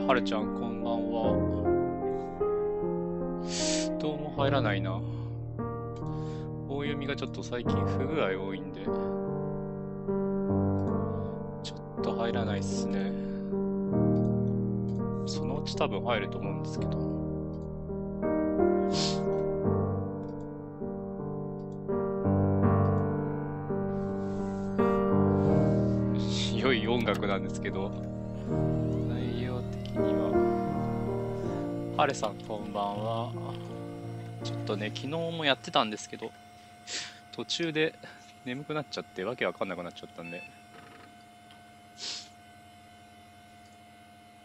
はるちゃんこんばんは。どうも入らないな。棒読みがちょっと最近不具合多いんで、ちょっと入らないっすね。そのうち多分入ると思うんですけど。良い音楽なんですけど、内容的には。ハレさんこんばんは。ちょっとね、昨日もやってたんですけど、途中で眠くなっちゃってわけわかんなくなっちゃったんで、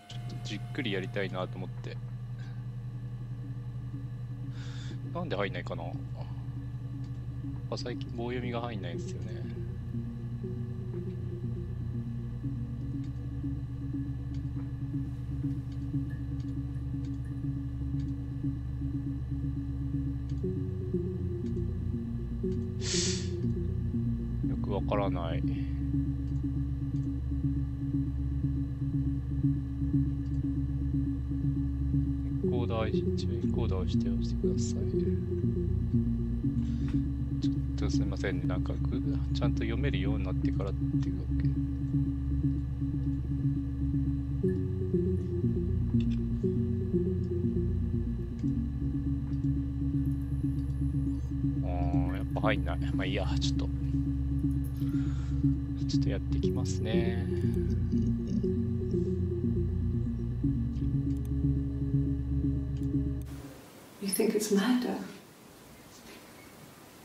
ちょっとじっくりやりたいなと思って。なんで入んないかな。最近棒読みが入んないんですよね。よくわからない。エンコーダーをしてください。ちょっとすみませんね、なんかちゃんと読めるようになってからっていうわけ。やっぱ入んない。まあいいや、ちょっとやってきますね。You think it's murder?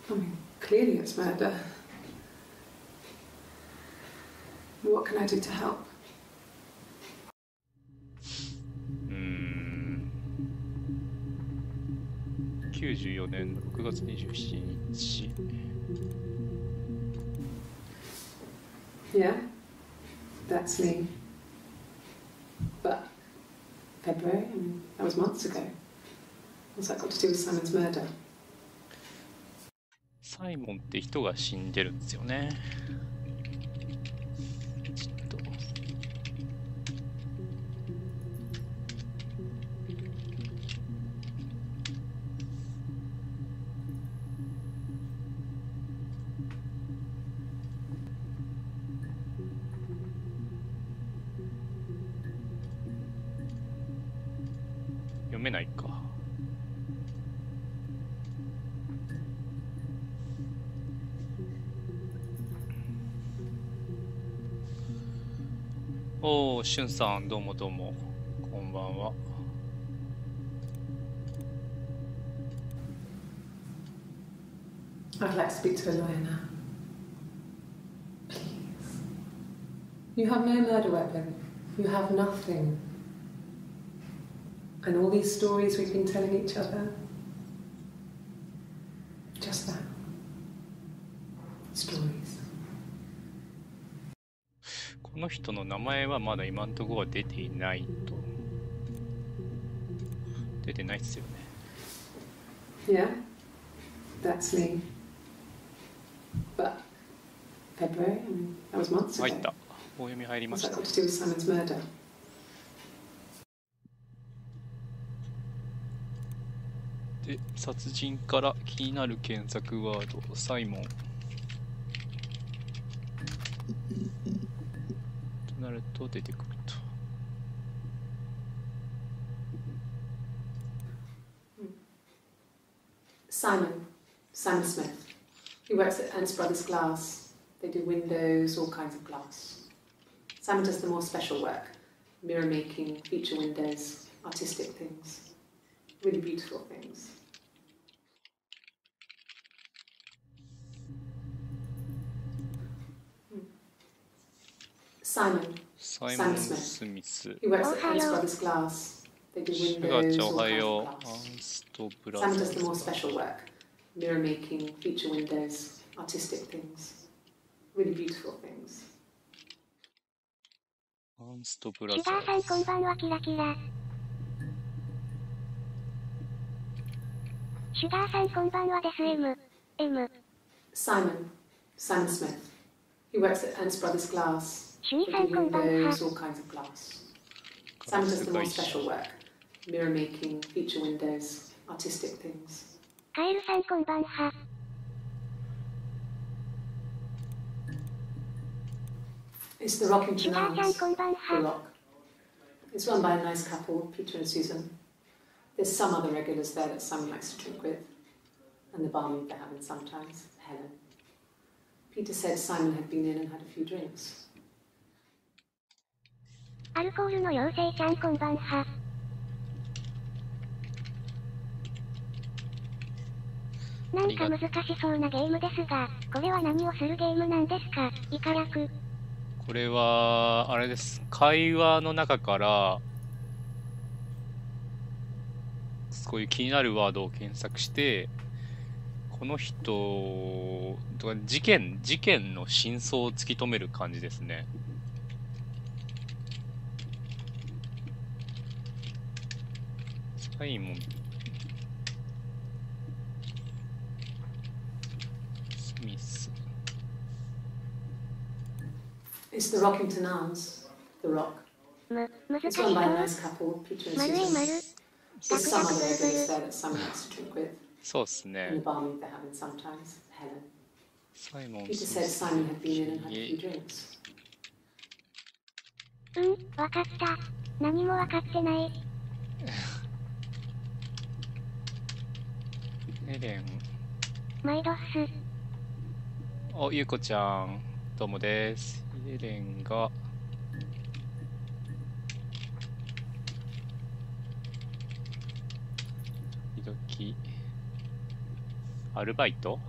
I mean, clearly it's murder. What can I do to help? 94年6月27日。Yeah, that's me. But February, I mean, that was months ago. What's that got to do with Simon's murder? サイモンって人が死んでるんですよね。ちょっと読めないか。おー、しゅんさん、どうもどうも、こんばんは。I'd like to speak to a lawyer now. Please. You have no murder weapon. You have nothing. And all these stories we've been telling each other, just that. Stories. この人の名前はまだ今のところは出ていないと。出てないっすよね。Yeah, that's me. But February, I mean, that was months ago. 入った。棒読み入りま What's し that た。 got to do with Simon's murder? で、殺人から気になる検索ワード、サイモン。となると出てくると。Simon Smith. He works at Ernst Brothers Glass. They do windows, all kinds of glass. Simon does the more special work, mirror making, feature windows, artistic things, really beautiful things. Simon Smith. He works at Ernst Brothers Glass. They do シュガ windows, ちゃんお all は kinds よ of う。アン glass. ストブラ Simon ザ does the ー more ズ。 special work, mirror making, feature windows, artistic things, really beautiful things. アンストブラザシュガーさんこんーズ。ばんはキラキラ。シュガーさんこんばんはです M。Simon Smith. He works at Ernst Brothers Glass. シュイ They さん do こんばんは。 windows, all kinds of glass. Simon does the more special work. Mirror making, feature windows, artistic things. カエルさんこんばんは。It's the Rocking シュガーちゃん Canals, こんばん The は。 Rock. It's run by a nice couple, Peter and Susan. There's some other regulars there that Simon likes to drink with. And the barmaid they're having sometimes, Helen. Peter said Simon had been in and had a few drinks. アルコールの妖精ちゃんこんばんは。なんか難しそうなゲームですが、これは何をするゲームなんですか？イカ略。これは、あれです。会話の中から、こういう気になるワードを検索して、この人とか事件の真相を突き止める感じですね。サイモン・スミス。It's the Rocking Canals, The Rock. 難し It's そう。 run by a nice couple, Peter and 丸い Susan. 丸。 There's some other regulars there that Simon likes to drink with. そうっす And ね the。barmaid they're having sometimes, Helen. サイモン・ Peter ス said ミス。 Simon had been in and had a few drinks. わかった。何もわかってない。エレン。マイドッス。お、ゆうこちゃん。どうもです。エレンが、時々、アルバイト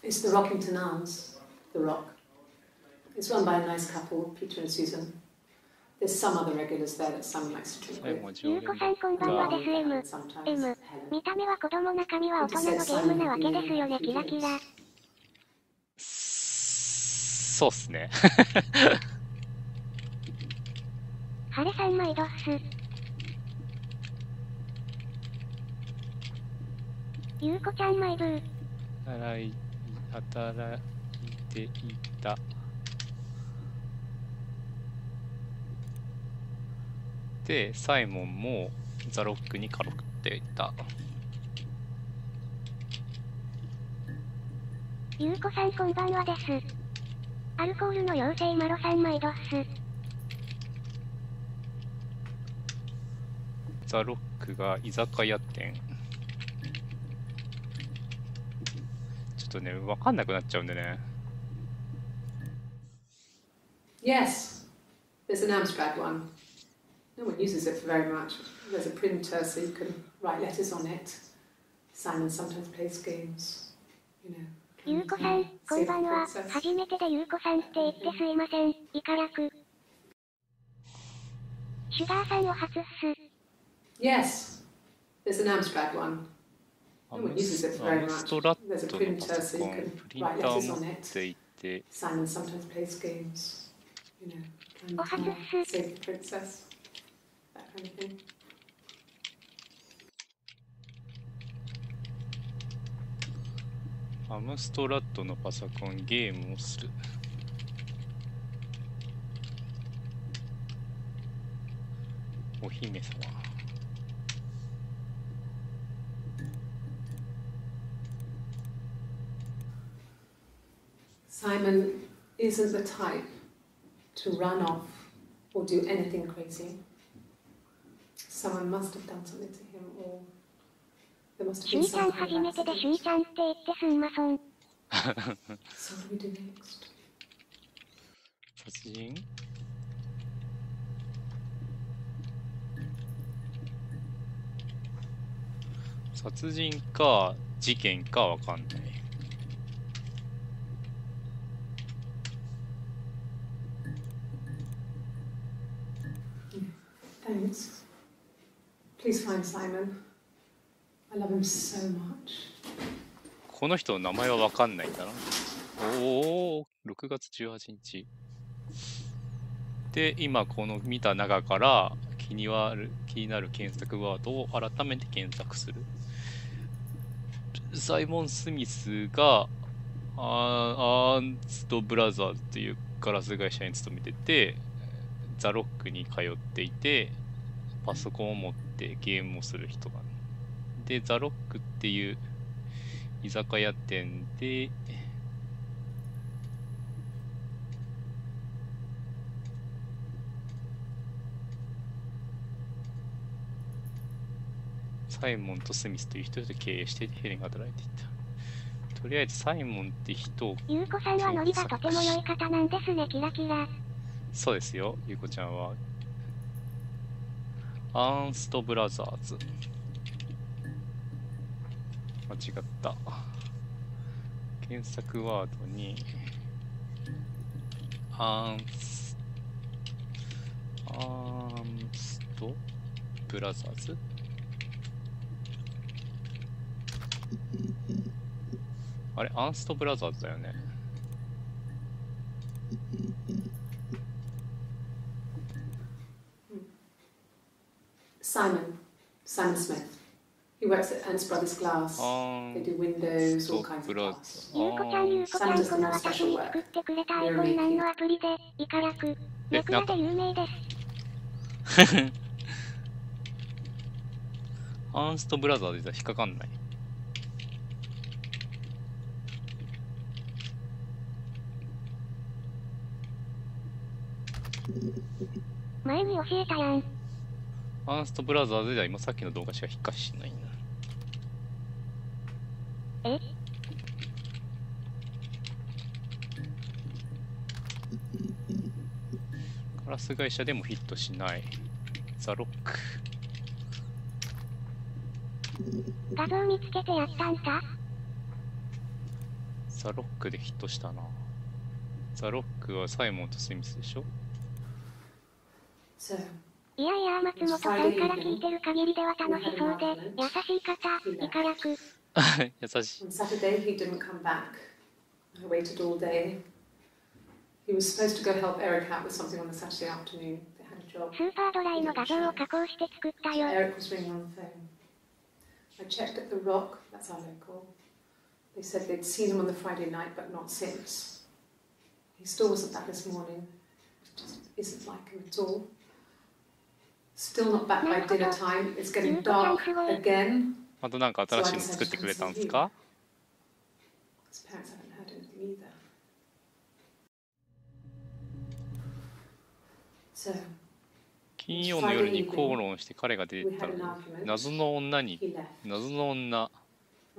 It's the Rocking Canals, The Rock. It's run by a nice couple, Peter and Susan. There's some other regulars there that Simon likes to drink 最 with. 後、ゆうこさんこんばんは And the です barmaid they're M。 having sometimes, M。 Helen. 見た目は子供中身は大人のゲームなわけですよね、キラキラ。そうっすね。ハレさんマイドッス。ゆうこちゃんマイブー。働いていた。で、サイモンもザロックにかろっていた。ゆうこさんこんばんはです。アルコールの妖精マロさんマイドッス。ザロックが居酒屋店。ちょっとね、わかんなくなっちゃうんでね。Yes, there's an Amstrad one. No one uses it for very much. There's a printer so you can write letters on it. Simon sometimes plays games, you know. ゆうこさん、こんばんは。初めてでゆうこさんって言ってすいません。イカ略。シュガーさんを初っす。Yes, there's an Amstrad one. ア No one ム uses it ス for very トラ much. ッ There's a トの printer パ so ソ you コン、 can プリン write ター letters 持 on っ it. ていて、 Simon sometimes plays games, you know. And, お初っす。 Save the princess, that kind of thing. アムストラットのパソコン、ゲームをする。お姫様。Simon isn't the type to run off or do anything crazy. Someone must have done something to him, or there must し have ゅ been いちゃん some kind 初 of めてでしゅい accident. ちゃんって言ってすんまそん。 So what do we do next? 殺人殺人か事件かわかんない。Thanks. Please find Simon. I love him so much. この人の名前はわかんないんだな。おお、6月18日。で、今この見た中から気になる検索ワードを改めて検索する。サイモン・スミスがアーンスト・ブラザーズというガラス会社に勤めてて、ザロックに通っていて、パソコンを持ってゲームをする人が、ね、で、ザロックっていう居酒屋店で、サイモンとスミスという人で経営してヘレンが働いていた。とりあえずサイモンって人を。ゆうこさんはノリがとても良い方なんですね、キラキラ。そうですよ、ゆうこちゃんは。アーンストブラザーズ。間違った。検索ワードに、アーンストブラザーズあれ、アンストブラザーズだよね。Simon Smith. He works at Ernst Brothers Glass. They do windows, all kinds of glass. ゆうこちゃん、ゆうこちゃん、この私に作ってくれたアイコン何のアプリで、イカラク、ネクラで有名です。アーンストブラザーズで引っかかんない。前に教えたやん。アーンストブラザーズでは今さっきの動画しか引っかしないな。え？ガラス会社でもヒットしない。ザロック。画像見つけてやったんさ。ザロックでヒットしたな。ザロックはサイモンとスミスでしょ。いやいや、松本さんから聞いてる限りでは楽しそうで、優しい方、イカラク。優しい。On Saturday, he didn't come back. I waited all day. He was supposed to go help Eric out with something on the Saturday afternoon. They had a job. スーパードライの画像を加工して作ったよ。Eric was ringing on the phone. I checked at the Rock, that's our local. They said they'd seen him on the Friday night, but not since. He still wasn't back this morning. It just isn't like him at all. Still not back by dinner time. It's getting dark again. またなんか新しいの作ってくれたんですか？ His parents haven't heard anything either. So, 金曜の夜に口論して彼が出てったのに謎の女に he left. 謎の女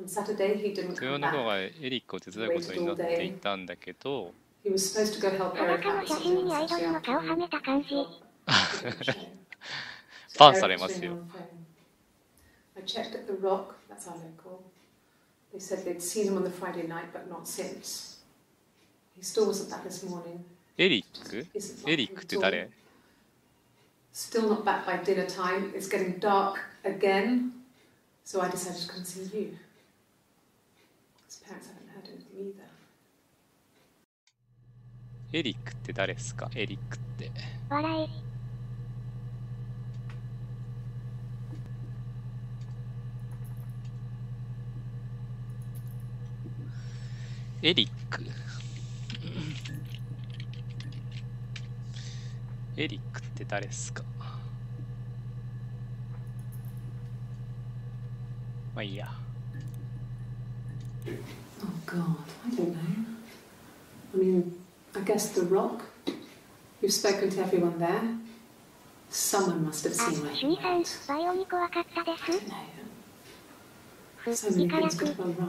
On Saturday, he didn't 豊 come の方 back. がエリックを手伝うことになっていたんだけど He was supposed to go help 裸 Eric out の with 写 something 真 on にアイ the ドル Saturday の顔は afternoon. めた感じ。バンされますよ。I checked at the Rock, that's our local. They said they'd seen him on the Friday night, but not since. He still wasn't back this morning. エリック？ Isn't エ like リッ him クっ at て all. 誰？ Still not back by dinner time. It's getting dark again. So I decided to come and see you. His parents haven't heard anything either. エリックって誰ですか？エリックって。笑い。エリック。エリックって誰ですか？まあいいや。Oh God, I don't know. I mean, I guess the Rock. You've spoken to everyone there. Someone must have あ、 seen where シ he ュイさん、 went. バイオに怖かったで I す。 don't know. ふ、 So many イカラ things ク。 could have gone wrong.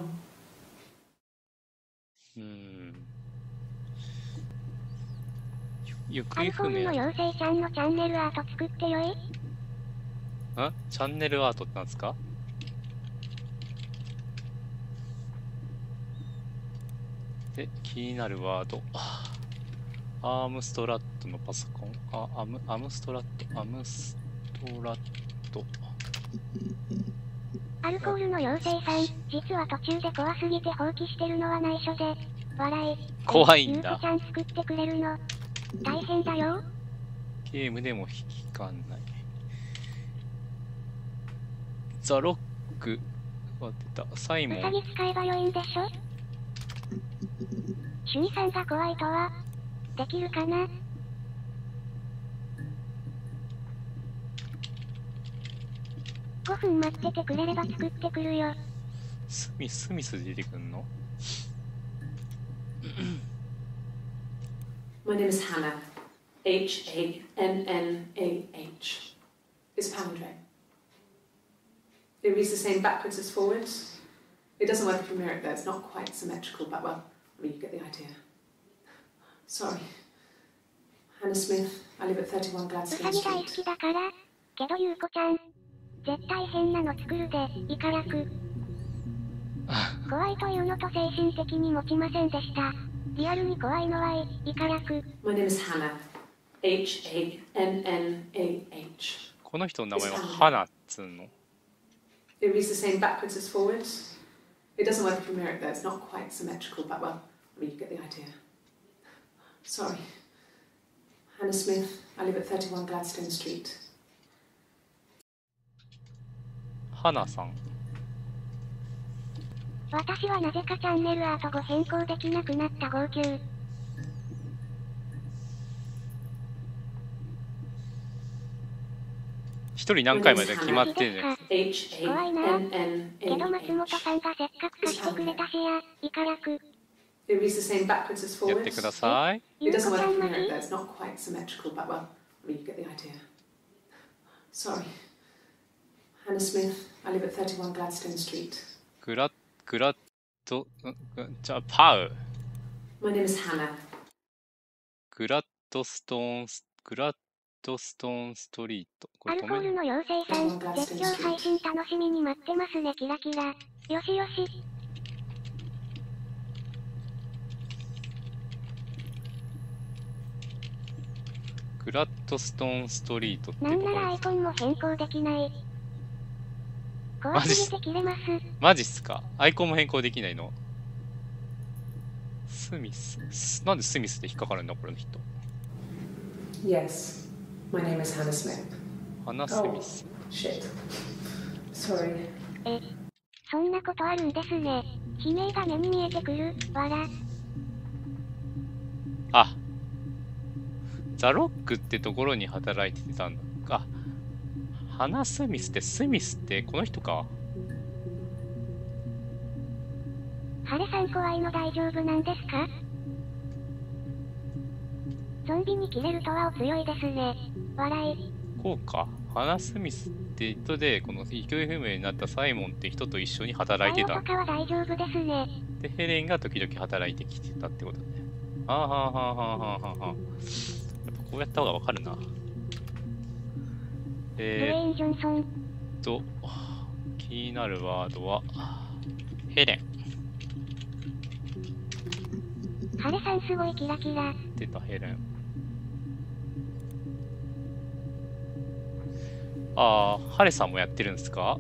行アルコールの方不明。妖精ちゃんのチャンネルアート作ってよい？チャンネルアートってなんですか？で、気になるワード。アームストラットのパソコン。アムストラット。アムストラット。アルコールの妖精さん、実は途中で怖すぎて放棄してるのは内緒で。笑い。怖いんだゆうこちゃん作ってくれるの。大変だよ。ゲームでも引きかんない。ザロックは出た。サイモン。ウサギ使えばよいんでしょ？シュイさんが怖いとは、できるかな？ 5分待っててくれれば作ってくるよ。スミス出てくんの？ My name is Hannah. Hannah. It's a palindrome. It reads the same backwards as forwards. It doesn't work if you mirror it though, it's not quite symmetrical, but well, I mean, you get the idea. Sorry. Hannah Smith, I live at 31 う Gladstone さぎ大好 Street. きだから。けどゆうこちゃん、絶対変なの作るで、イカ役。怖いというのと精神的に持ちませんでした。リアルに怖いのはイカ役。My name is Hannah. Hannah. この人の名前は花っつうの。It reads the same backwards as forwards. It doesn't work if you mirror it though, it's not quite symmetrical, but well, I mean, you get the idea. Sorry. Hannah Smith, I live at 31 Gladstone Street. 花さん。私はなぜかチャンネルアート後変更できなくなった号泣。一人何回まで決まってんねん。怖いな。けど松本さんがせっかく貸してくれたしや、イカ役。It reads the same backwards as やって forwards. ください。It doesn't work if you mirror it though, it's not quite symmetrical, but well, I mean, you get the idea. Sorry. Hannah Smith, I live at 31 Gladstone Street. グラッド、じゃあパウ。My name is Hannah. グラッドストーンストリート。こアルコールの妖精さん、絶叫配信楽しみに待ってますね、キラキラ。よしよし。グラッドストーンストリートってなんなところです。らアイコンも変更できない。怖すぎて切れます。マジっすか？アイコンも変更できないの？スミス。なんでスミスで引っかかるんだこれの人。Yes. My name is Hannah Smith. 花スミス。Shit. Sorry. そんなことあるんですね。悲鳴が目に見えてくる、わら。あ、ザ・ロックってところに働いてたんだ。あ、花スミスってこの人か。ハレさん怖いの大丈夫なんですか？ゾンビに切れるとはお強いですね。笑い。こうか。花スミスって人で、この行方不明になったサイモンって人と一緒に働いてた。バイオとかは大丈夫ですね。で、ヘレンが時々働いてきてたってことね。あはははははは。やっぱこうやった方がわかるな。ドウェイン・ジョンソン。気になるワードは、ヘレン。ハレさんすごいキラキラ。出た、ヘレン。ああ、ハレさんもやってるんですか？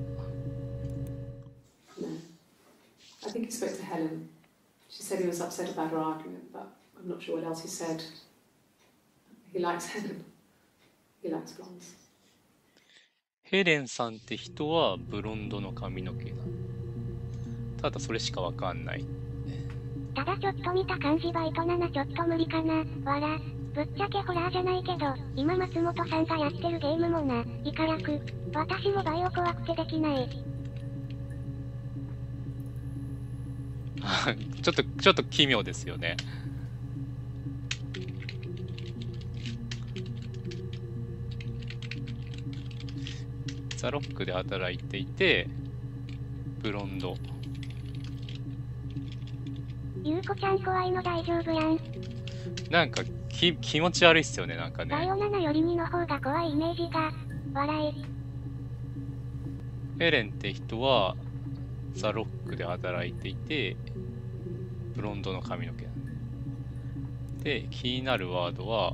No. I think he spoke to Helen. She said he was upset about her argument, but I'm not sure what else he said. He likes Helen. He likes blondes. ヘレンさんって人はブロンドの髪の毛なの。ただそれしかわかんない。ただちょっと見た感じバイト7ちょっと無理かな、わら。ぶっちゃけホラーじゃないけど、今松本さんがやってるゲームもな、イカ役。私もバイオ怖くてできない。ちょっと奇妙ですよね。ザ・ロックで働いていて、ブロンド。ゆうこちゃん怖いの大丈夫やん。なんか気持ち悪いっすよね、なんかね。バイオ7より2の方が怖いイメージが。笑い。ヘレンって人はザ・ロックで働いていて、ブロンドの髪の毛。で、気になるワードは、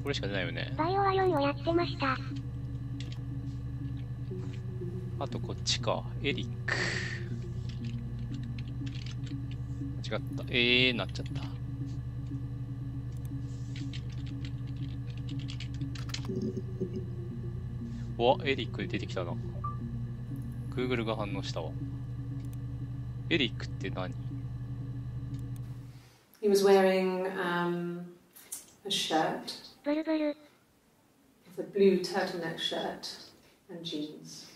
これしか出ないよね。バイオは4をやってました。あとこっちか。エリック。間違った。なっちゃった。エリックで出てきたな。Google が反応したわ。エリックって何？ He was wearing a shirt. ブルブル。 It's a blue turtleneck shirt and jeans.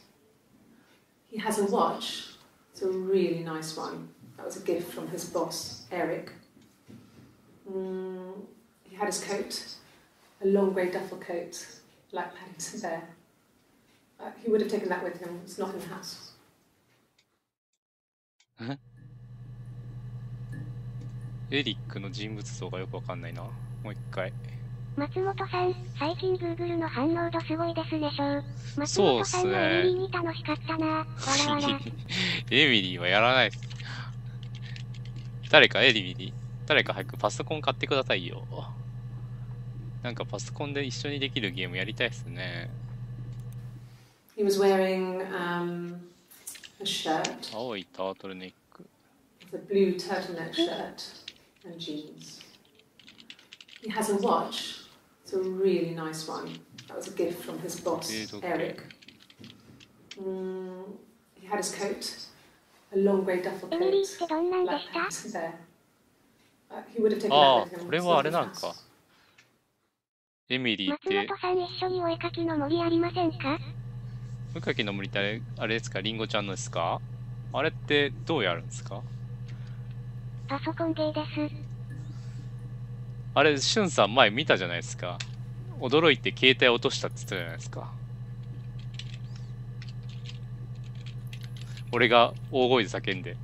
He has a watch. It's a really nice one. That was a gift from his boss, Eric. He had his coat, a long grey duffel coat, like Paddington Bear. He would have taken that with him. It's not in the house. エリックの人物像がよくわかんないな。もう一回。松本さん、最近 Google の反応度すごいですね、松本さんはエミリーに楽しかったな。わらわら。エミリーはやらないです。誰か早くパソコン買ってくださいよ。なんかパソコンで一緒にできるゲームやりたいですね。He was wearing a shirt. 青いタートルネック。The blue turtleneck shirt and jeans. He has a watch. It's a really nice one. That was a gift from his boss, Eric. He had his coat, a long grey duffel coat. エミリーってどんなんでした？ He would have taken that with him. ああ、これはあれなんか。エミリーって。松本さん一緒にお絵描きの森ありませんか？お絵描きの森ってあれですか、リンゴちゃんのですか？あれってどうやるんですか？パソコンゲーです。あれ、しゅんさん前見たじゃないですか。驚いて携帯落としたって言ったじゃないですか。俺が大声で叫んで。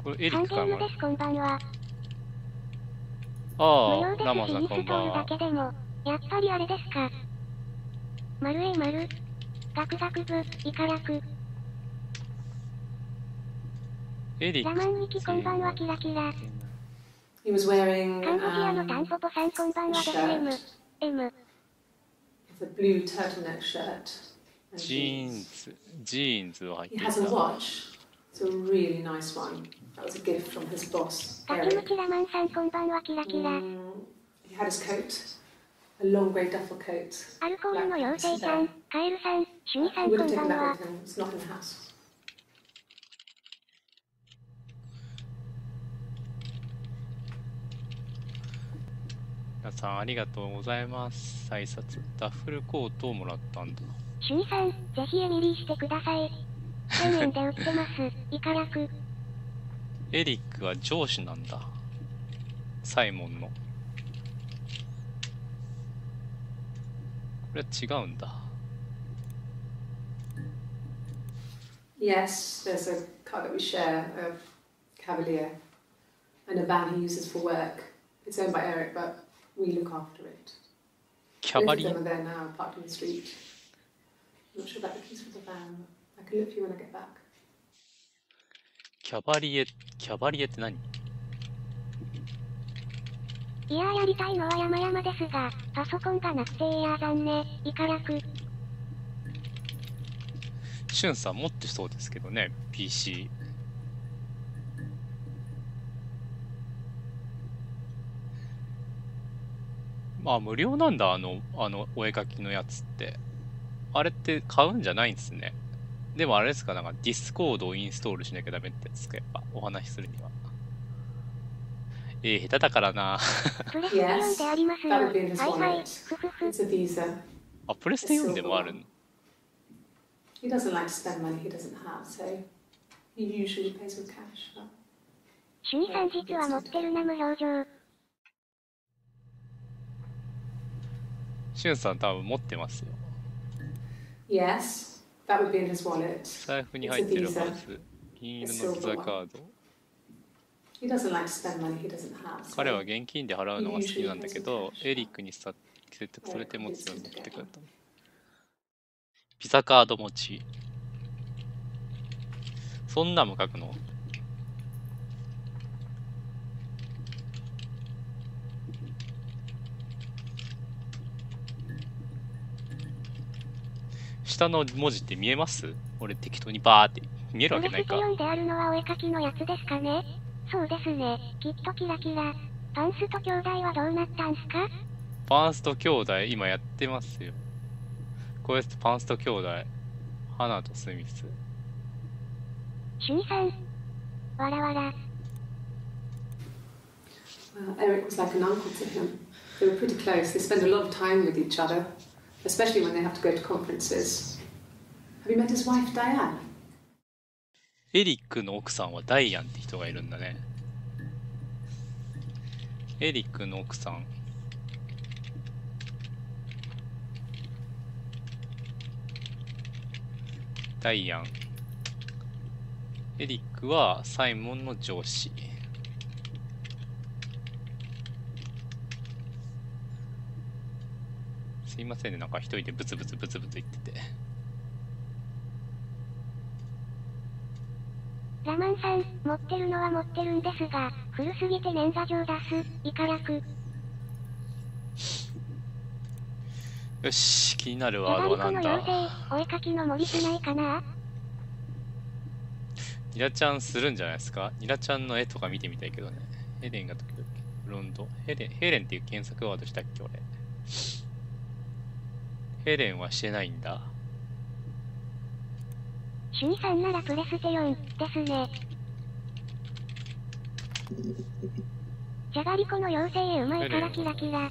これエリックかな？です、こんばんは。ああ、ラマさんこんばんは。だけでもやっぱりあれですか。丸 A 丸。ガクガクブ、イカラク。エリック。ラマンニキこんばんはキラキラ。He was wearing カンボジアのタンポポさんこんばんはです M。The blue turtleneck shirt. ジーンズを入ってい He た。 has a watch. It's a really nice one. That was a gift from his boss, ガキム Eric. キラマンさんこんばんはキラキラ。He had his coat, a long grey duffel coat. アルコールの妖精さん、カエルさん、シュニさ He ん would こ have んば taken ん that は。 with him. It's not in the house. 皆さんありがとうございます。挨拶。ダッフルコートをもらったんだ。シュニさん、ぜひエミリーしてください。1000円で売ってます。イカラク。エリックは上司なんだ。サイモンの。これは違うんだ。Yes, there's a car that we share, a Cavalier, and a van he uses for work. It's owned by Eric, but we look after it. キャバリ Both エ of them are there now, parked in the street. I'm not sure about the keys for the van. I can look for you when I get back. キャバリエって何？いやーやりたいのは山々ですが、パソコンがなくていやー残念、イカラク。しゅんさん持ってそうですけどね、PC。まあ無料なんだ、お絵描きのやつって。あれって買うんじゃないんですね。でもあれですか、なんかディスコードをインストールしなきゃダメってやつか、やっぱお話しするには。下手だからな。プレステ4でありますよ。はいはい、ふふふ。It's a Visa. あ、プレステ4でもあるの？ He doesn't like to spend money he doesn't have, so he usually pays with cash. シュニさん実は持ってるな無表情。しゅんさん多分持ってますよ。Yes, that would be in his wallet. 財布に入ってるはず。銀色のビザカード。He doesn't like to spend money he doesn't have. 彼は現金で払うのが好きなんだけど、エリックに説得されて持つようになってくれた。ビザカード持ち。そんなも書くの？下の文字って見えます？俺適当にバーって見えるわけないか。プレステ4であるのはお絵描きのやつですかね？そうですね。きっとキラキラ。パンスト兄弟はどうなったんすか？パンスト兄弟今やってますよ。こうやってパンスト兄弟。花とスミス。シュニさん。わらわら。Eric was like an uncle to him. They were pretty close. They spent a lot of time with each other. especially when they have to go to conferences. Have you met his wife, Diane? エリックの奥さんはダイアンって人がいるんだね。エリックの奥さん。ダイアン。エリックはサイモンの上司。すいませんね、なんか一人でブツブツブツブツ言ってて。ラマンさん、持ってるのは持ってるんですが、古すぎて年賀状出す、イカ略。よし、気になるワードはなんだ。じゃがりこの妖精、お絵かきの森しないかな。ニラちゃんするんじゃないですか。ニラちゃんの絵とか見てみたいけどね。ヘレンが時々、ブロンド。ヘレンっていう検索ワードしたっけ、俺。ヘレンはしてないんだ。シュイさんならプレステ4ですね。じゃがりこの妖精うまいからキラキラ。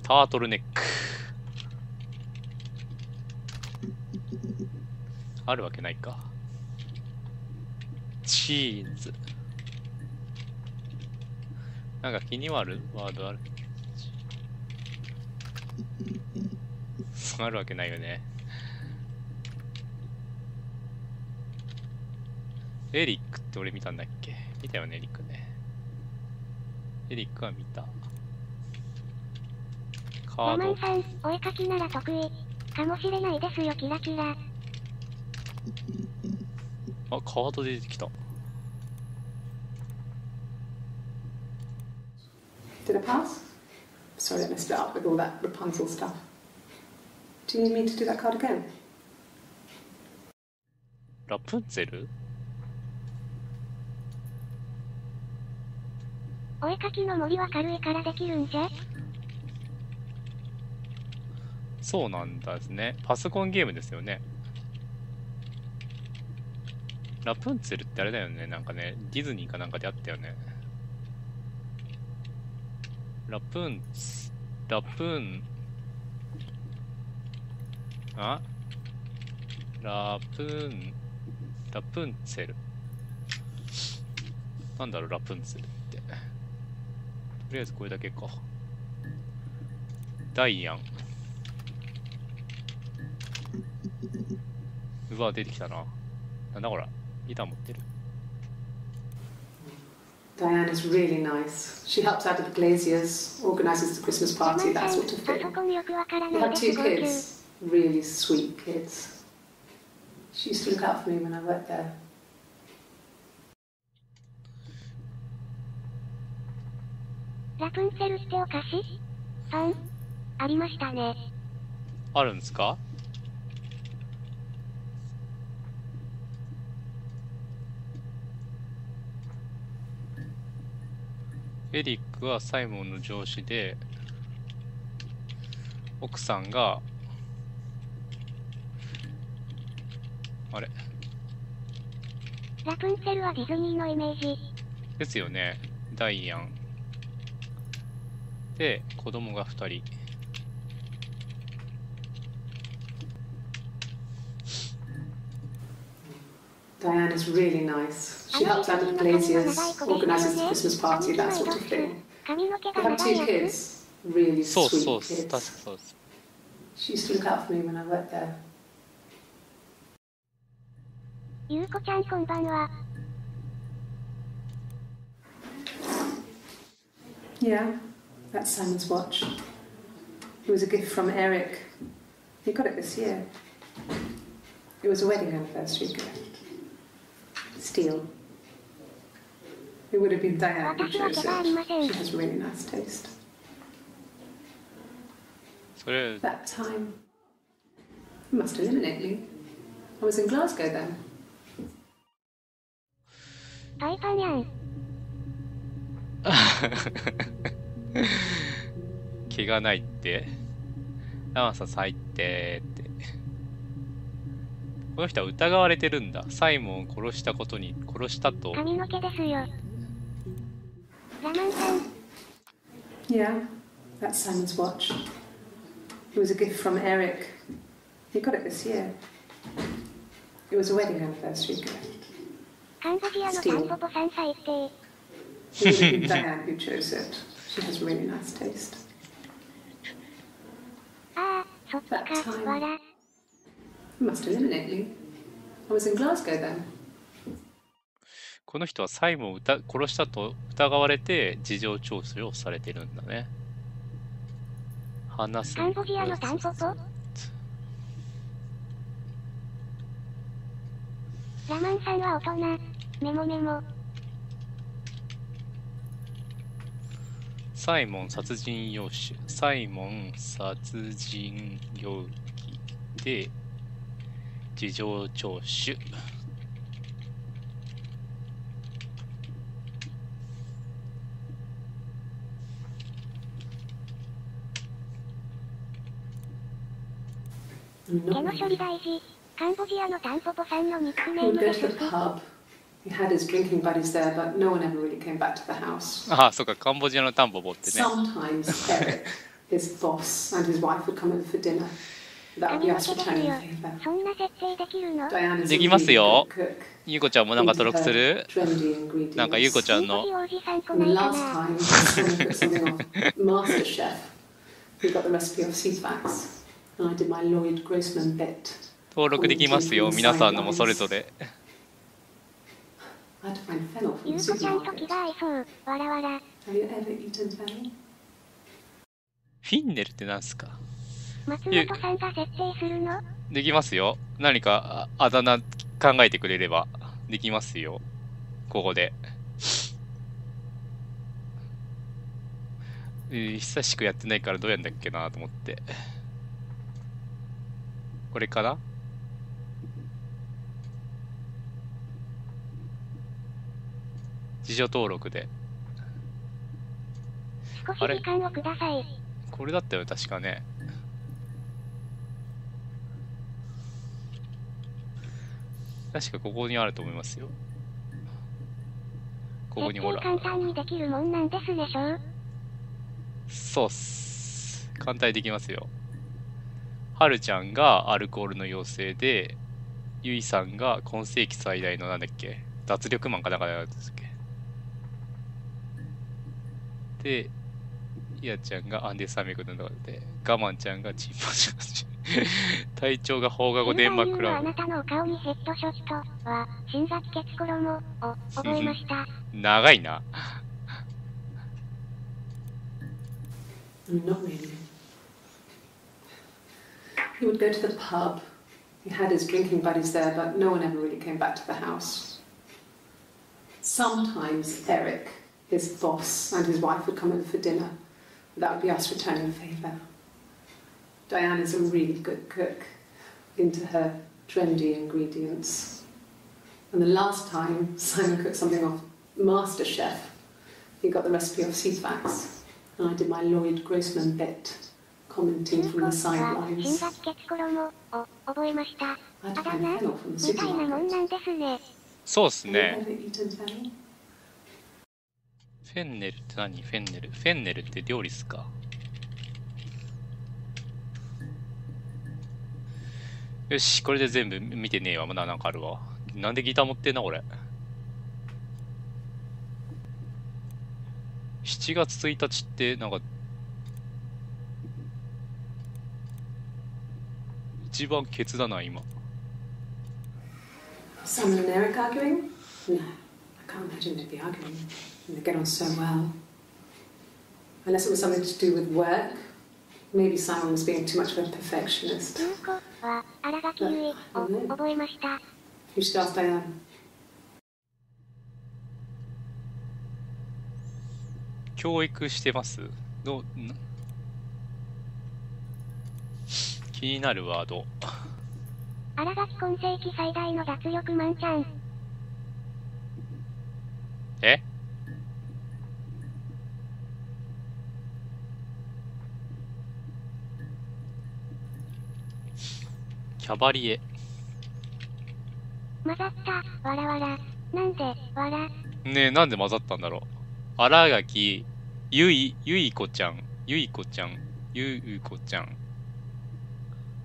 タートルネック。あるわけないか。チーズ。なんか気になるワードある？あるわけないよね。エリックって俺見たんだっけ？見たよね、エリックね。エリックは見た。カード。ラマンさん、お絵かきなら得意。かもしれないですよ、キラキラ。あ、カード出てきた。Did I pass? Sorry, I messed it up with all that Rapunzel stuff. Do you need me to do that card again? ラプンツェル？お絵かきの森は軽いからできるんじゃ。そうなんですね。パソコンゲームですよね。ラプンツェルってあれだよね。なんかね、ディズニーかなんかであったよね。ラプンツェル。なんだろう、ラプンツェルって。とりあえずこれだけか。ダイアン。うわ、出てきたな。なんだこら、ギター持ってる。Diane is really nice. She helps out at the Glaziers, organises the Christmas party, that sort of パ thing. ソコンよくわから They ない have で two す。号泣。 kids, really sweet kids. She used to look out for me when I worked there. ラプンツェルってお菓子？ファン？ありましたね。あるんですか？エリックはサイモンの上司で、奥さんが、あれ？ラプンツェルはディズニーのイメージ。ですよね。ダイアン。で、子供が2人。Diane is really nice. She helps out at the Glaziers, organises the Christmas party, that sort of thing. 髪の毛 They が have 長い two やつ。 kids, really そう sweet そう、確か kids. そうです。She used to look out for me when I worked there. ゆうこちゃんこんばんは。Yeah, that's Simon's watch. It was a gift from Eric. He got it this year. It was a wedding anniversary gift. Steel. It would have been Diane who chose it. She has really nice taste. それ、 That time. You must eliminate me. I was in Glasgow then. パイパンやん。毛がないって。ラマンさん最低って。この人は疑われてるんだ。サイモンを殺したと。髪の毛ですよ。ラマンさん。Yeah, that's Simon's watch. It was a gift from Eric. He got it this year. It was a wedding anniversary gift. カンボジアのタンポポさん最低。It would have been Diane who chose it. She has really nice taste. ああ、そっちか、わら。You must eliminate me. I was in Glasgow then. この人はサイモンを殺したと疑われて事情聴取をされてるんだね。話す。カンボジアのタンポポ？ラマンさんは大人。メモメモ。サイモン殺人容疑。サイモン殺人容疑で事情聴取。毛の処理大事。カンボジアのタンポポさんのニックネ He ー would ム go で to す the pub. He had his drinking buddies there, but no one ever really came back to the house. ああ、そうか、カンボジアのタンポポってね。Sometimes Eric, his boss, and his wife would come in for dinner. That would be us returning a favor. そんな設定できるの？ Diane is で a きます really よ good cook. ゆうこちゃんもなんか登録す Into る her trendy ingredients. なんかゆうこちゃんのいいおじさん来 And な the いか last な。 time, someone put something off Master Chef. He got the recipe of Seafax. And I did my Lloyd Grossman bit. 登録できますよ。皆さんのもそれぞれ。I had to find fennel ゆ from う the こちゃんと supermarket. 気が合いそう。わらわら。 Have you ever eaten fennel? フィンネルってなんすか？松本さんが設定するの？できますよ。何かあだ名考えてくれればできますよ。ここで。久しくやってないからどうやんだっけなと思って。これかな？自助登録で。少し時間をください。これだったよ、確かね。確かここにあると思いますよ。ここにほら。設定簡単にできるもんなんですねしょう。そうっす。簡単にできますよ。はるちゃんがアルコールの妖精で、ゆいさんが今世紀最大のなんだっけ、脱力マンかなんかだったんですっけ。で、ひやちゃんがアンデス山脈の中で、ガマンちゃんがチンパンジー。隊長が放課後デンマーククラブ。あなたのお顔にヘッドショットは新崎哲衣を覚えました。長いな。Not really. He would go to the pub. He had his drinking buddies there, but no one ever really came back to the house. Sometimes Eric, his boss, and his wife would come in for dinner. That would be us returning a favour. Diane is a really good cook, into her trendy ingredients. And the last time Simon cooked something off Master Chef, he got the recipe of Seafax. And I did my Lloyd Grossman bit, commenting from the 新 sidelines. 崎哲衣を覚えました。 I あ had だ to find 名 fennel from み the たいなもんな supermarket. んですね。そうっす Have you ね。 ever eaten fennel? フェンネルって何？フェンネル。フェンネルって料理っすか？よし、これで全部見てねえわ。まだなんかあるわ。なんでギター持ってんな、これ。7月1日って、なんか、一番ケツだな、今。Simon and Eric arguing? No, I can't imagine they'd be arguing. They get on so well. Unless it was something to do with work. Maybe Simon was being too much of a perfectionist. ゆうこは新垣結衣を覚えました。 You should ask Diane. 教育してます気になるワード。新垣今世紀最大の脱力マンちゃん。え？キャバリエ。混ざった、わらわら。なんで、わら。ねえ、なんで混ざったんだろう。新垣ゆいこちゃん。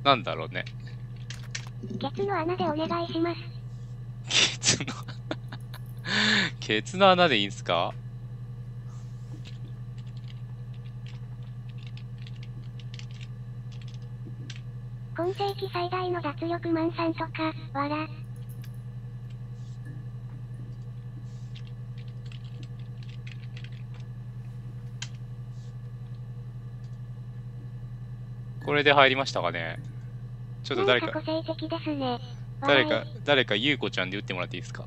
なんだろうね。ケツの穴でお願いします。ケツの穴でいいんすか？今世紀最大の脱力マンさんとか、わら。これで入りましたかね。ちょっと誰か、個性的ですね。誰かゆうこちゃんで打ってもらっていいですか？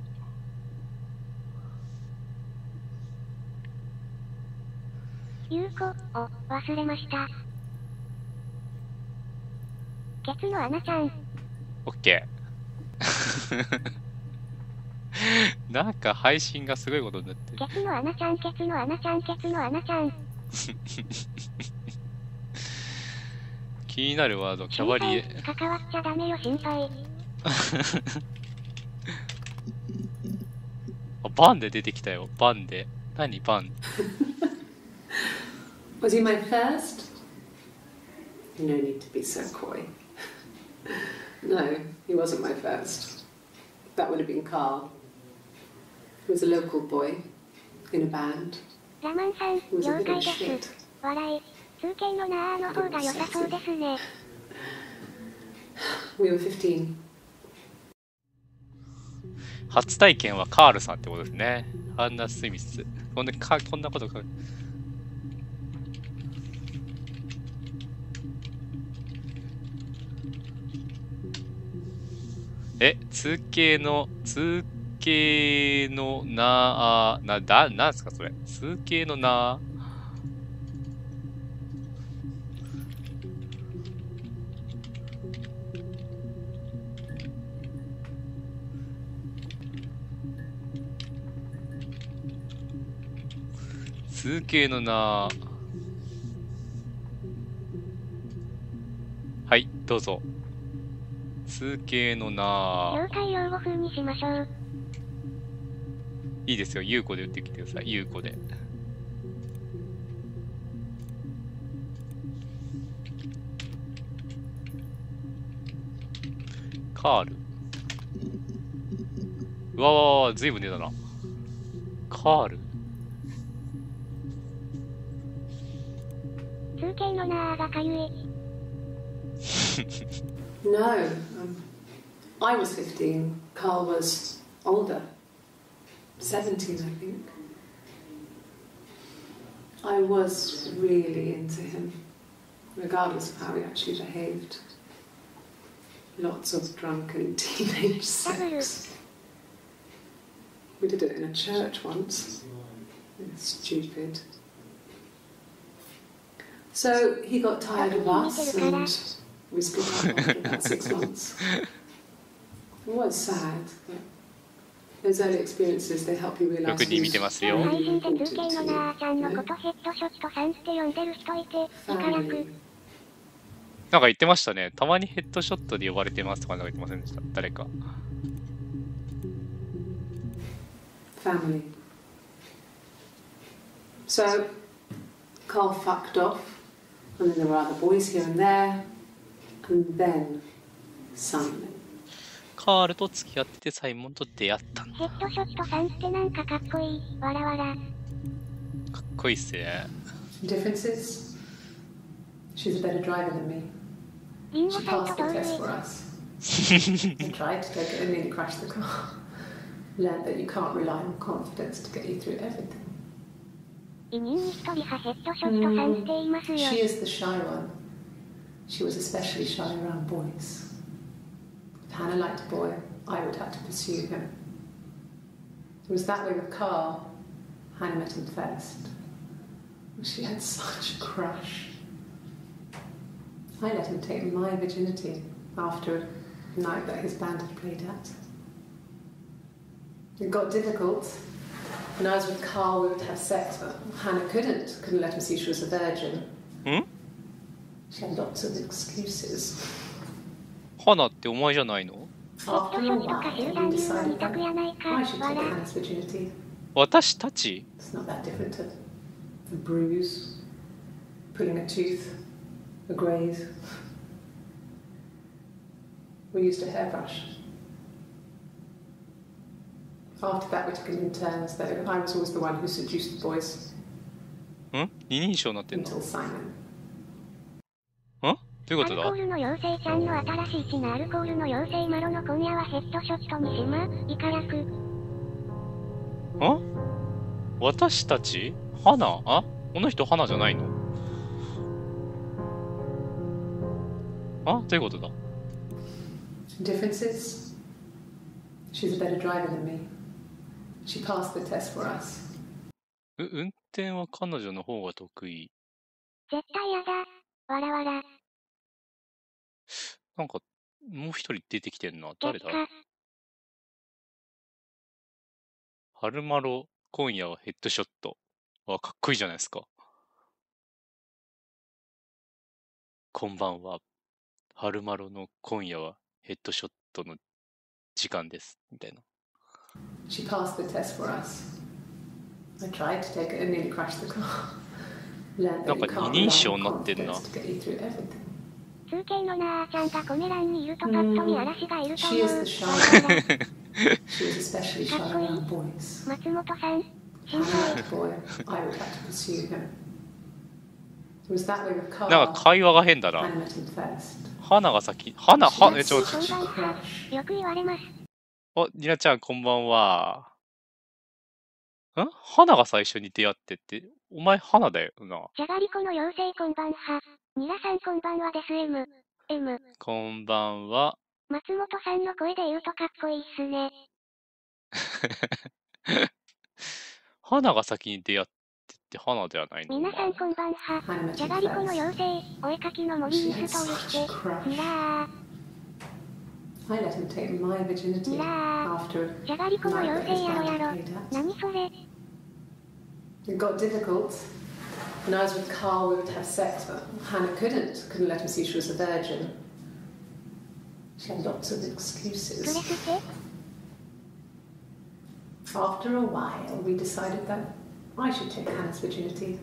ゆうこを忘れました。ケツの穴ちゃん。オッケー。なんか配信がすごいことになってる。ケツの穴ちゃん。気になるワード、キャバリエ。関わっちゃダメよ、心配。あ、バンで出てきたよ、バンで。何バンWas he my first? No need to be so coy. No, he wasn't my first. That would have been Carl. He was a local boy in a band. ラマンさん、 He was a 了 bit 解 of で shit. す。笑い。通形のなーの方が良さそうですね。We were 15. 初体験はカールさんってことですね。アンナ・スミス。こんなことか。通形のなんすかそれ。通形のな通形のなはい、どうぞ。通形のな了解用語風にしましょう。いいですよ、ゆうこで打ってきてください、ゆうこで。カール。うわずいぶん出たな。カール。通形のなーがかゆい。No, I was 15. Carl was older. 17, I think. I was really into him, regardless of how he actually behaved. Lots of drunken teenage sex. We did it in a church once. Stupid. So he got tired of us and we split up after about 6 months. It was sad, but those early experiences, they help you realize よくに見てますよ。配信で通形のなーちゃんのことヘッドショットさんって呼んでる人いて、イカ役。なんか言ってましたね。たまにヘッドショットで呼ばれてますとかなんか言ってませんでした。誰か。Family. So, Carl fucked off, and then there were other boys here and there, and then Simon. カールと付き合っててサイモンと出会ったんだ。ヘッドショットさんってなんかかっこいい。わらわら。かっこいいっすね。Differences? She's a better driver than me. リンゴ She さん passed と the 同 test 類。 for us. I tried to take it and nearly crashed the car. Learned that you can't rely on confidence to get you through everything. 委任に一人派ヘッドショットさんって言いますよ。She is the shy one. She was especially shy around boys. If Hannah liked a boy, I would have to pursue him. It was that way with Carl. Hannah met him first. She had such a crush. I let him take my virginity after a night that his band had played at. It got difficult. When I was with Carl, we would have sex, but Hannah couldn't let him see she was a virgin. She had lots of excuses. 花ってお前じゃないの？ After a while, he decided that I should take Hannah's virginity. 私たち？ It's not that different to a bruise, pulling a tooth, a graze. We used a hairbrush. After that, we took it in turns, though. I was always the one who seduced the boys. ん？二人称になってんの？ Until Simon. ん？どういうことだ？アルコールの妖精ちゃんの新しい血なアルコールの妖精マロの今夜はヘッドショットにしま、イカ役。ん？私たち？花？あ？この人花じゃないの？あ？どういうことだ？ Differences? She's a better driver than me. She passed the test for us. 運転は彼女の方が得意。絶対やだ。わらわら。なんか、もう一人出てきてんな。誰だ？春マロ、今夜はヘッドショット。あ、かっこいいじゃないですか。こんばんは。春マロの今夜はヘッドショットの時間です。みたいな。She passed the test for us. I tried to take it and nearly crashed the car. なんか二人称になってんな。2K のなーちゃんがコメ欄にいるとパッと見嵐がいると思う。かっこいい。松本さん、心配。なんか会話が変だな。花が先、花、よく言われます。お、ニナちゃんこんばんは。花が最初に出会ってって、お前花だよな。じゃがりこの妖精こんばんは。ニラさんこんばんはです M。こんばんは。松本さんの声で言うとかっこいいっすね。花が先に出会ってって花ではないの？皆さんこんばんは。じゃがりこの妖精、お絵かきの森にストールして、ニラー。I let him take my virginity after じゃがりこの妖精やろやろ。何それ？ It got difficult. When I was with Carl, we would have sex, but Hannah couldn't let him see she was a virgin. She had lots of excuses. After a while, we decided that I should take Hannah's virginity.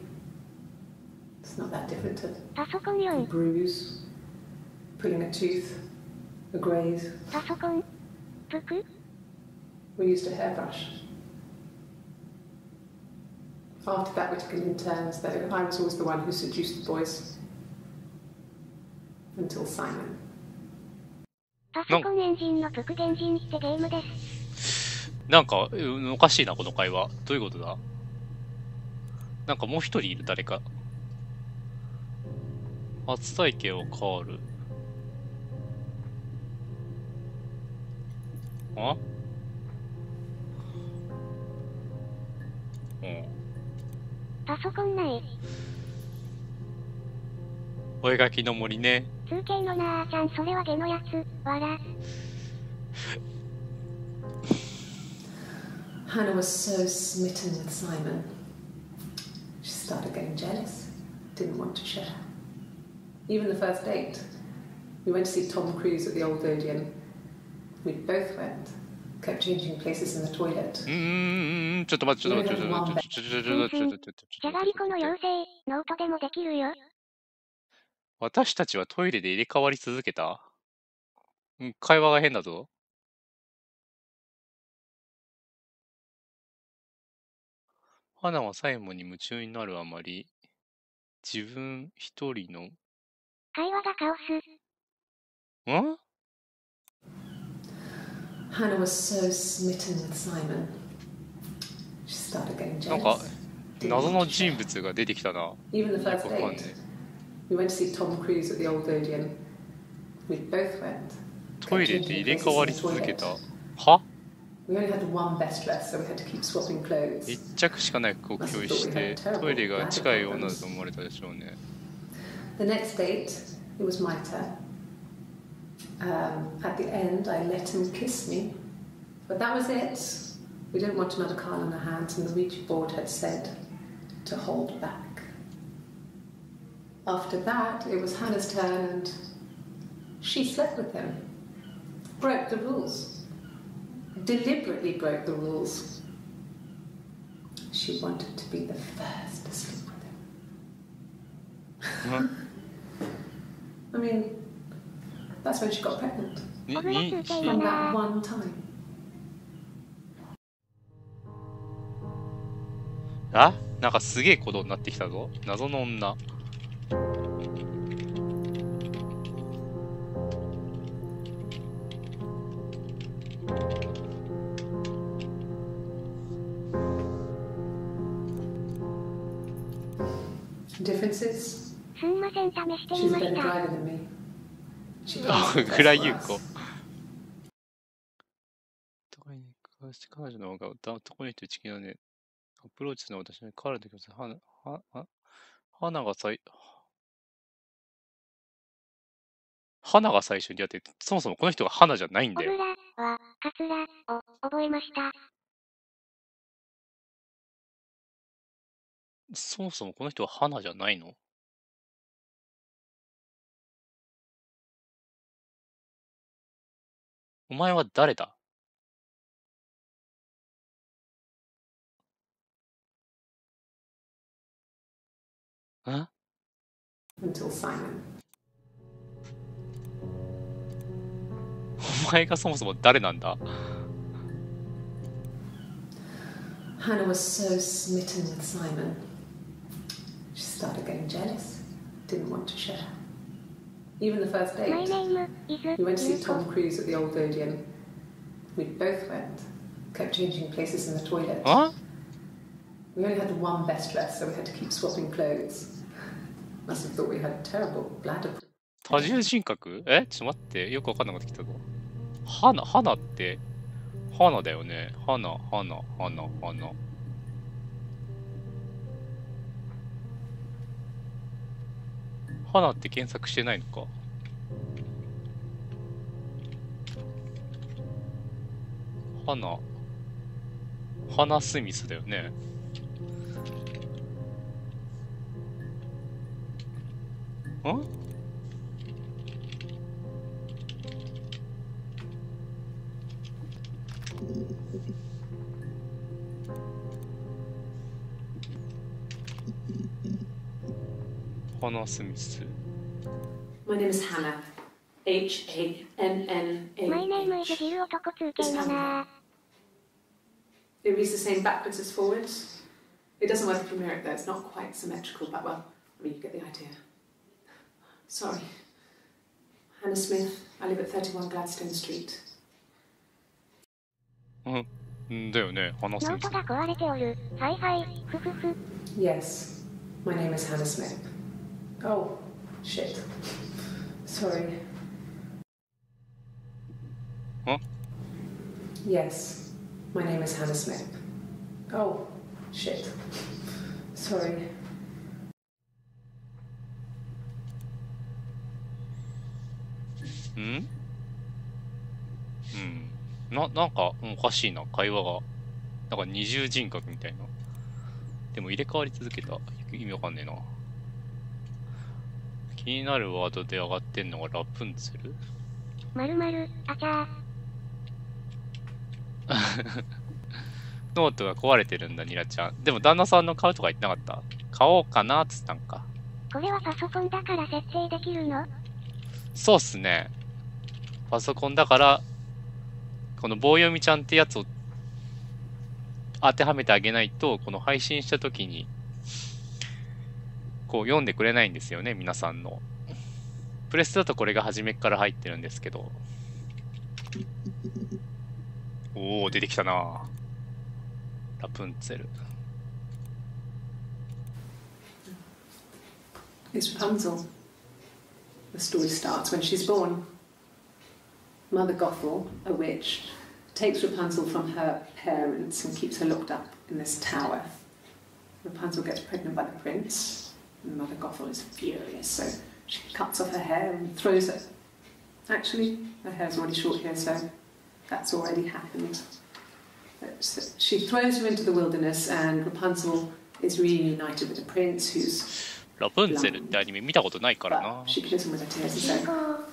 It's not that different to a bruise, pulling a tooth, a graze. We used a hairbrush. After that, we took it in turns, though. I was always the one who seduced the boys. Until Simon. パソコンエンジンのプク原人ってゲームです。なんか、おかしいな、この会話。どういうことだ？なんかもう一人いる、誰か。初体験はカール。あ？うん。パソコンない。お絵描きの森ね。2K のなーちゃん、それはゲのやつ。わら。Hannah was so smitten with Simon. She started getting jealous. Didn't want to share. Even the first date. We went to see Tom Cruise at the Old Odeon. We both went. Kept changing places in the toilet. ちょっと待って、じゃがりこの妖精、ノートでもできるよ。私たちはトイレで入れ替わり続けた？会話が変だぞ。花はサイモンに夢中になるあまり、自分一人の。会話がカオス。Hannah was so smitten with Simon. She started getting jealous. なんか謎の人物が出てきたな。Even the first date. We went to see Tom Cruise at the Old Odeon. We both went. トイレで入れ替わり続けた。は？We only had one best dress, so we had to keep swapping clothes. 一着しかない服を共有してトイレが近い女だと思われたでしょうね。The next date, it was my turn. At the end, I let him kiss me, but that was it. We didn't want another card on our hands, and the Ouija board had said to hold back. After that, it was Hannah's turn, and she slept with him. Broke the rules. Deliberately broke the rules. She wanted to be the first to sleep with him. I mean, that's when she got pregnant. オブラついてい From る that な。 one time. あ、なんかすげえことになってきたぞ。謎の女。Differences? すんません、試してみ She's ま a し better た。 driver than me. She あ、 passes the 暗 test い for 優 us. 子。互いに交わして彼女の方が男の人打ち切らね。アプローチするのは私に彼の時も花が花が最初にやって、そもそもこの人が花じゃないんだよ。オブラは、カツラを覚えました。そもそもこの人は花じゃないの？お前は誰だ？ん？ Until Simon. お前がそもそも誰なんだ？ Hannah was so smitten with Simon. She started getting jealous. Didn't want to share. Even the first My date. name is We went to see ユウコ。 Tom Cruise at the old Odeon. We both went. Kept changing places in the toilet. あ？ We only had one best dress, so we had to keep swapping clothes. Must have thought we had terrible bladder. 多重人格？え？ちょっと待って。よくわかんなくなってきたぞ。花って、花だよね。花。花って検索してないのか。花スミスだよね。ん？花スミス。 My name is Hannah. H-A-N-N-A-H. My name is ジル男通勤だな。 It reads the same backwards as forwards. It doesn't work if you mirror it though. It's not quite symmetrical, but well, I mean, you get the idea. Sorry. Hannah Smith. I live at 31 Gladstone Street. んだよね。花スミスノート。が壊れておる。はいはい、ふふふ。 Yes. My name is Hannah Smith. Oh, shit. Sorry. Huh? Yes. My name is Hannah Smith. Oh, shit. Sorry. なんかおかしいな、会話が。なんか二重人格みたいな。でも入れ替わり続けた。意味わかんねえな。気になるワードで上がってんのがラプンツェル？まるまる、あちゃー。ノートが壊れてるんだ、ニラちゃん。でも旦那さんの買うとか言ってなかった？買おうかなっつったんか。これはパソコンだから設定できるの？そうっすね。パソコンだから、この棒読みちゃんってやつを当てはめてあげないと、この配信した時に、こう読んでくれないんですよね、皆さんの。プレスだとこれが初めから入ってるんですけど。おー、出てきたな。ラプンツェル。It's Rapunzel. The story starts when she's born. Mother Gothel, a witch, takes Rapunzel from her parents and keeps her locked up in this tower. Rapunzel gets pregnant by the prince, and Mother Gothel is furious, so she cuts off her hair and throws it. Actually, her hair's already short here, so that's already happened. So she throws her into the wilderness, and Rapunzel is reunited with the prince, who's ラプンツェルってアニメ見たことないからな but。she kills him with her tears and says,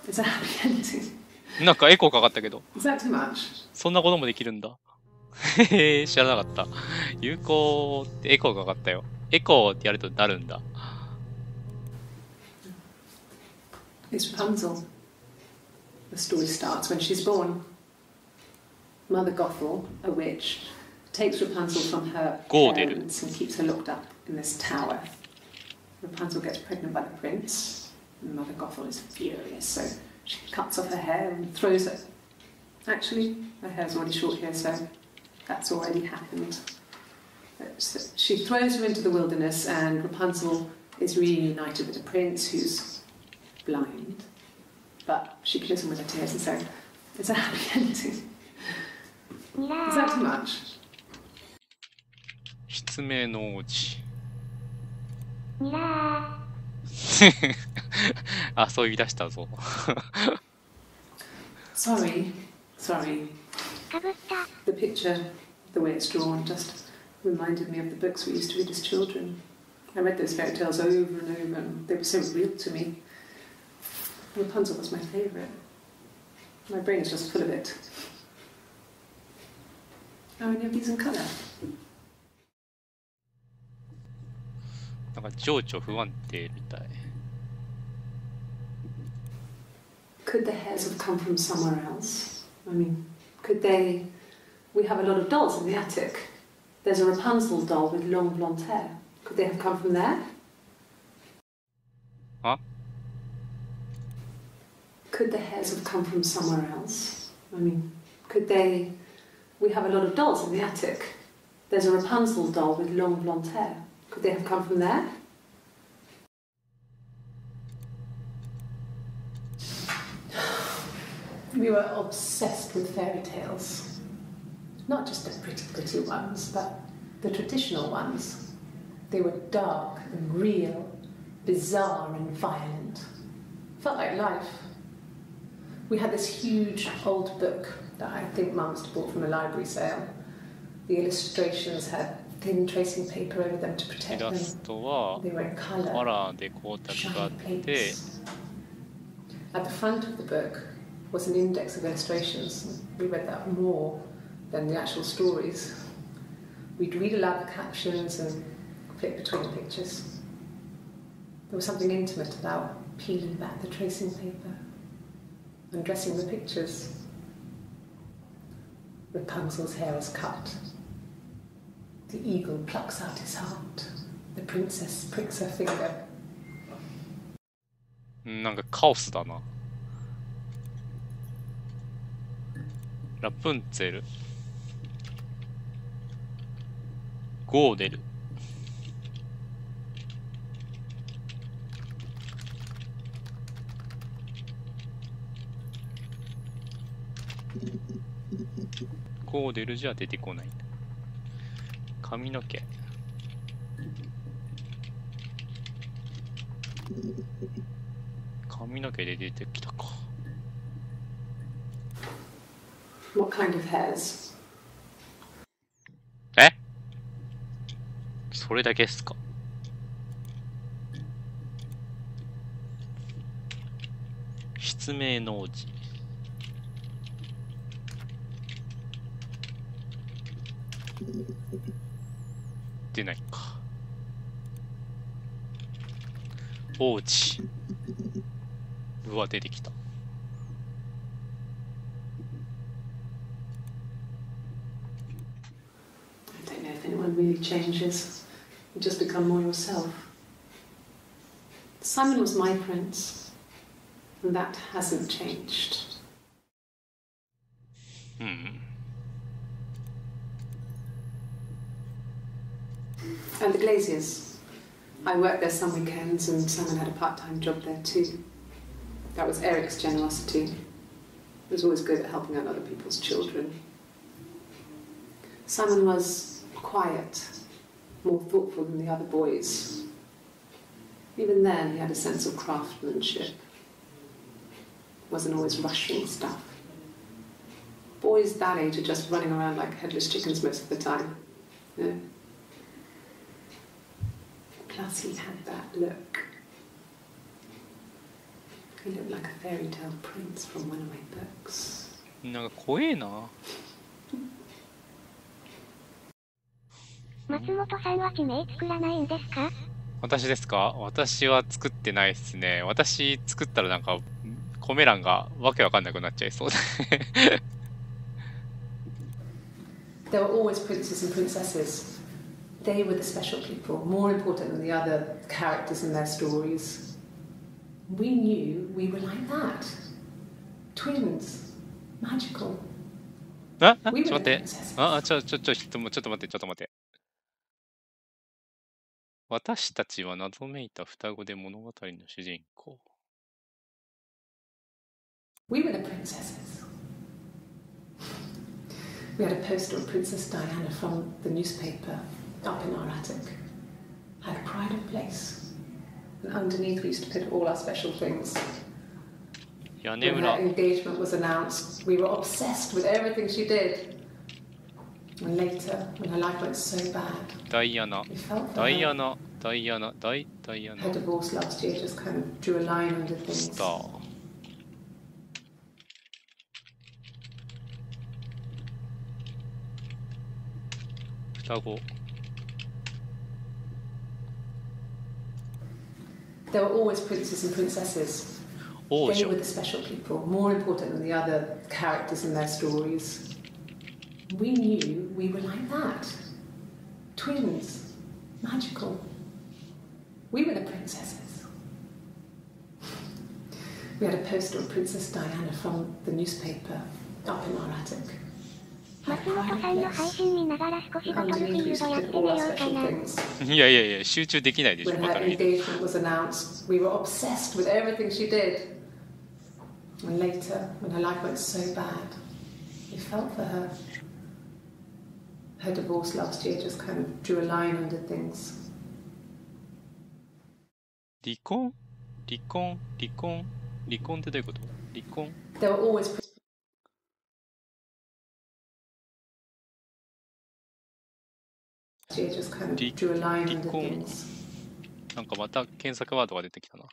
"It's a happy ending." なんかエコーかかったけど、 Is that too much? そんなこともできるんだ。へへ、知らなかった。有効ってエコーかかったよ。エコーってやるとなるんだ。is Rapunzel. The story starts when she's born. Mother Gothel, a witch, takes Rapunzel from her parents and keeps her locked up in this tower. Rapunzel gets pregnant by the prince, and Mother Gothel is furious, so she cuts off her hair and throws it. Actually, her hair's already short here, so that's already happened. So she throws her into the wilderness, and Rapunzel is reunited with a prince who's blind. But she kills him with her tears, and so it's a happy ending. Is that too much? 失明の王子。ミラー。あ、そう言い出したぞ。Sorry. かぶった。The picture, the way it's drawn, just reminded me of the books we used to read as children. I read those fairy tales over and over, and they were so real to me. Rapunzel was my favourite. My brain is just full of it. Are any of these in colour? なんか情緒不安定みたい。Could the hairs have come from somewhere else? I mean, could they... We have a lot of dolls in the attic. There's a Rapunzel doll with long blonde hair. Could they have come from there? Huh? Could the hairs have come from somewhere else? I mean, could they... We have a lot of dolls in the attic. There's a Rapunzel doll with long blonde hair. Could they have come from there? We were obsessed with fairy tales. Not just the pretty ones, but the traditional ones. They were dark and real, bizarre and violent. Felt like life. We had this huge old book that I think Mum must have bought from a library sale. The illustrations had thin tracing paper over them to protect them. They were in colour, shiny plates. At the front of the book was an index of illustrations. We read that more than the actual stories. We'd read aloud the captions and flip between the pictures. There was something intimate about peeling back the tracing paper, undressing the pictures. Rapunzel's hair is cut. The eagle plucks out his heart. The princess pricks her finger. なんかカオスだな。ラプンツェル、ゴーデル、ゴーデルじゃ出てこない。髪の毛、髪の毛で出てきたか。What kind of hairs? え？それだけっすか？失明の王子。出ないか。王子。うわ、出てきた。I don't know if anyone really changes. You just become more yourself. Simon was my prince, and that hasn't changed. And the Glaziers. I worked there some weekends, and Simon had a part-time job there too. That was Eric's generosity. He was always good at helping out other people's children. Simon was quiet, more thoughtful than the other boys. Even then, he had a sense of craftsmanship. Wasn't always rushing stuff. Boys that age are just running around like headless chickens most of the time. You know? Plus, he had that look. He looked like a fairy tale prince from one of my books. なんか怖えな。松本さんは地名作らないんですか？私ですか？私は作ってないですね。私作ったらなんか、コメ欄がわけわかんなくなっちゃいそうで。There were always princes and princesses. They were the special people, more important than the other characters in their stories. We knew we were like that. Twins. Magical. ちょっと We 待 were っ the て。princesses. ちょっと待って、ちょっと待って。私たちは謎めいた双子で物語の主人公。We were the princesses. We had a poster of Princess Diana from the newspaper up in our attic. Had a pride of place. And underneath we used to put all our special things. 屋根 When 裏 her。engagement was announced, we were obsessed with everything she did. And later, when her life went so bad, ダイアナ。 we felt for ダイア her. ナ。ダイアナ。ダイアナ。 Her divorce last year just kind of drew a line under ス things. ター。双子。 There were always princes and princesses. 王 They 女 were。the special people, more important than the other characters in their stories. We knew we were like that. Twins. Magical. We were the princesses. We had a poster of Princess Diana from the newspaper up in our attic. 松本さんの配信見ながら少しバトルフィ Underneath ー we ル used ド to やって put み all よ our うか special な。 things. いや、集中できないでしょ、 When バ her トル見て。 engagement was announced, we were obsessed with everything she did. And later, when her life went so bad, we felt for her. Her divorce last year just kind of drew a line under things. 離婚離婚離婚離婚ってどういうこと？離婚 There were always last year just kind of drew a line under Recon. things. なんかまた検索ワードが出てきたな。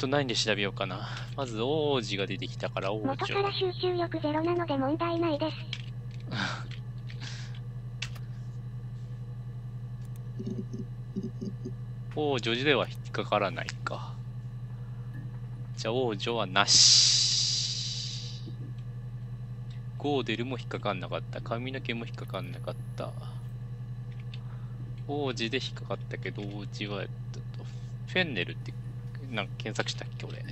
何で調べようかな。まず王子が出てきたから王女。元から集中力ゼロなので問題ないです。王女では引っかからないか。じゃあ王女はなし。ゴーデルも引っかかんなかった。髪の毛も引っかかんなかった。王子で引っかかったけど、王子はフェンネルってなんか検索したっけ俺。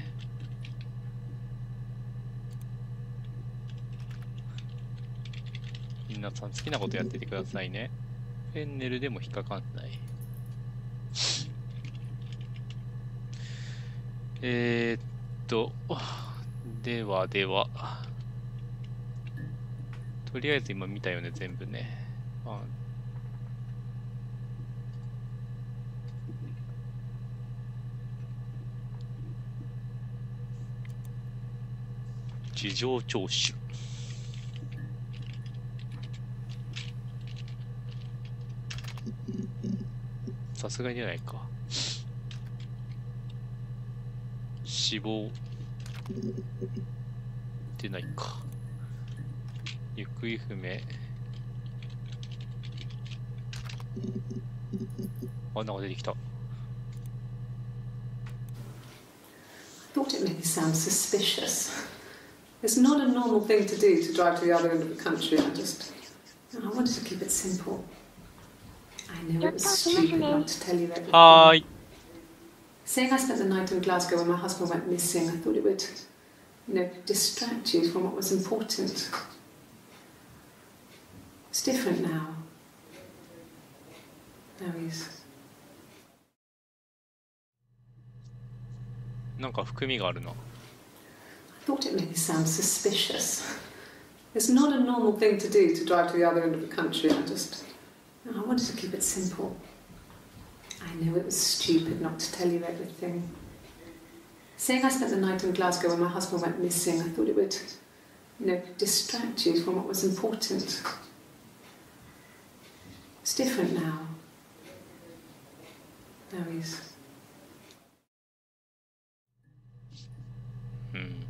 皆さん好きなことやっててくださいね。フェンネルでも引っかかんない。では、とりあえず今見たよね、全部ね。事情聴取。さすがに出ないか。死亡。出ないか。行方不明。あ、なんか出てきた。I thought it made me sound suspicious. It's not a normal thing to do to drive to the other end of the country. I wanted to keep it simple. I knew it was stupid not to tell you everything. はーい。 Saying I spent the night in Glasgow when my husband went missing, I thought it would, distract you from what was important. It's different now. Now he's... なんか含みがあるな。I thought it made me sound suspicious. It's not a normal thing to do to drive to the other end of the country. I wanted to keep it simple. I knew it was stupid not to tell you everything. Saying I spent the night in Glasgow when my husband went missing, I thought it would, distract you from what was important. It's different now. Now he's... うん。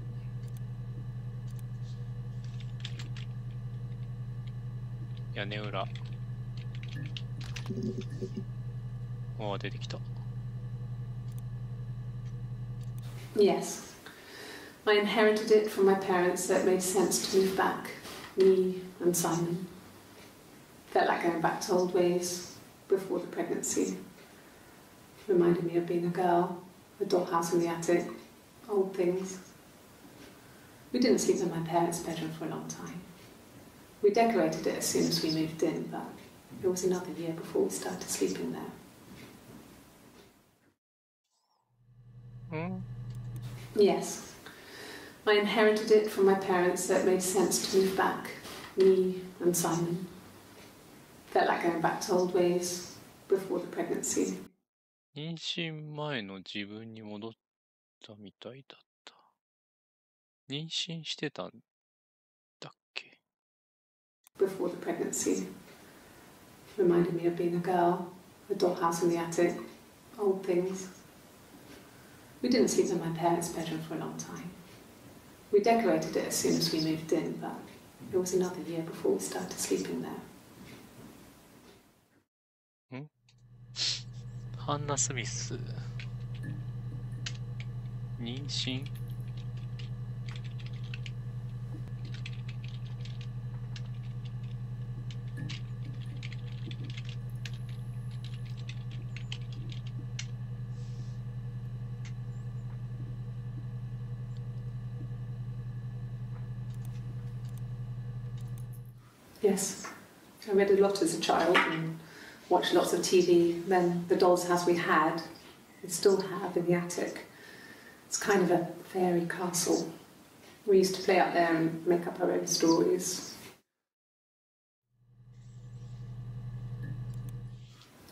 屋根裏。ああ、出てきた。Yes. I inherited it from my parents, so it made sense to move back. Me and Simon. Felt like going back to old ways before the pregnancy. Reminded me of being a girl, a dollhouse in the attic, old things. We didn't sleep in my parents' bedroom for a long time. We decorated it as soon as we moved in, but it was another year before we started sleeping there. Yes. I inherited it from my parents, so it made sense to move back. Me and Simon. Felt like going back to old ways before the pregnancy. 妊娠前の自分に戻ったみたいだった。妊娠してたんだっけ Before the pregnancy. Reminded me of being a girl, a dollhouse in the attic, old things. We didn't sleep in my parents' bedroom for a long time. We decorated it as soon as we moved in, but it was another year before we started sleeping there. ハンナ・スミス。妊娠Yes. I read a lot as a child and watched lots of TV. Then the doll's house we had, we still have in the attic. It's kind of a fairy castle. We used to play out there and make up our own stories.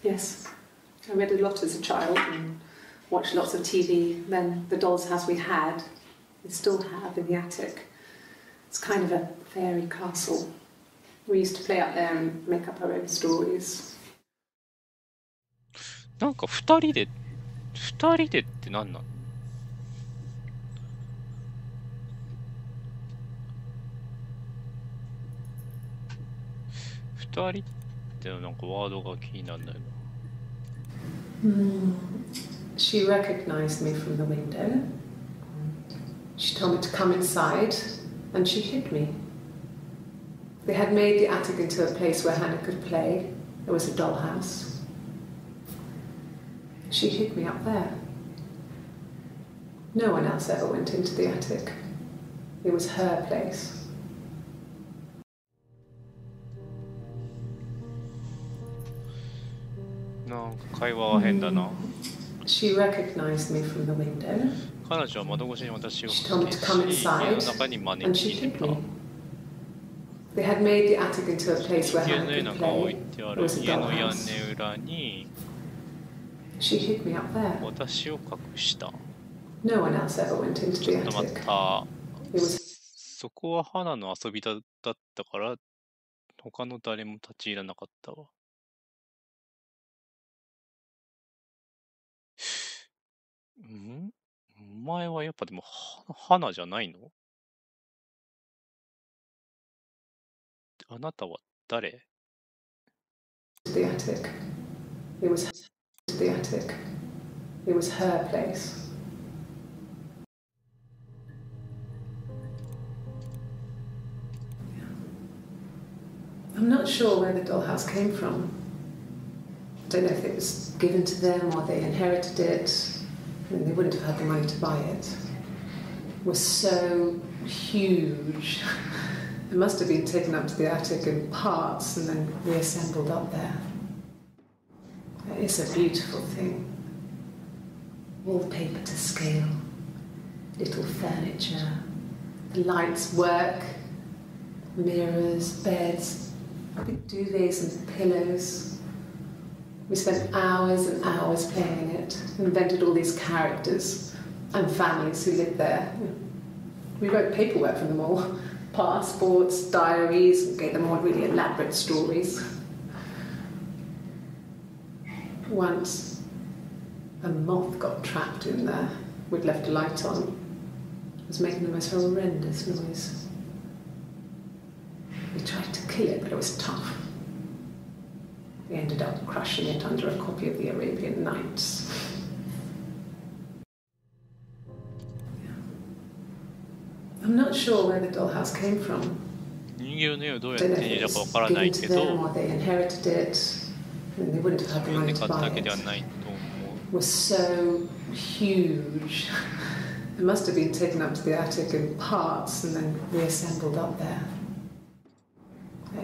Yes. I read a lot as a child and watched lots of TV. Then the doll's house we had, we still have in the attic. It's kind of a fairy castle. We used to play out there and make up our own stories. なんか二人でって何なの二人ってなんかワードが気になるんだよな。She recognized me from the window. She told me to come inside and she hid me. They had made the attic into a place where Hannah could play. It was a dollhouse. She hid me up there. No one else ever went into the attic. It was her place. なんか会話は変だな。She recognized me from the window. 彼女は窓越しに私を She told me to come 見つけ、家 inside の中に招 and き she 入れ hid た。 me. They had made the attic into a place where 家 Hannah の絵 could なんか置い play. てあ It る was a 家の屋 dollhouse. 根裏に She hid me up there. 私を隠した。 No one else ever went into ち the ょっと待っ attic. た。 It was そこは花の遊びだったから他の誰も立ち入らなかったわ。お前はやっぱでも花じゃないの？あなたは誰？ the attic. It was the attic. It was her place. I'm not sure where the dollhouse came from. I don't know if it was given to them or they inherited it. I mean, they wouldn't have had the money to buy it. It was so huge. It must have been taken up to the attic in parts and then reassembled up there. It's a beautiful thing. Wallpaper to scale, little furniture, the lights work, mirrors, beds, big duvets and pillows. We spent hours and hours playing in it, invented all these characters and families who lived there. We wrote paperwork for them all, passports, diaries, and gave them all really elaborate stories. Once, a moth got trapped in there. We'd left a light on. It was making the most horrendous noise. We tried to kill it, but it was tough. They ended up crushing it under a copy of the Arabian Nights. I'm not sure where the dollhouse came from. 人形の絵をどうやっ Don't て know 手に if 入れた it かわ was からない given け to ど、 them or they inherited it, and they wouldn't have had 自 the 分で money to 買ったわ buy けでは it. ないと思う。 It was so huge. It must have been taken up to the attic in parts and then reassembled up there.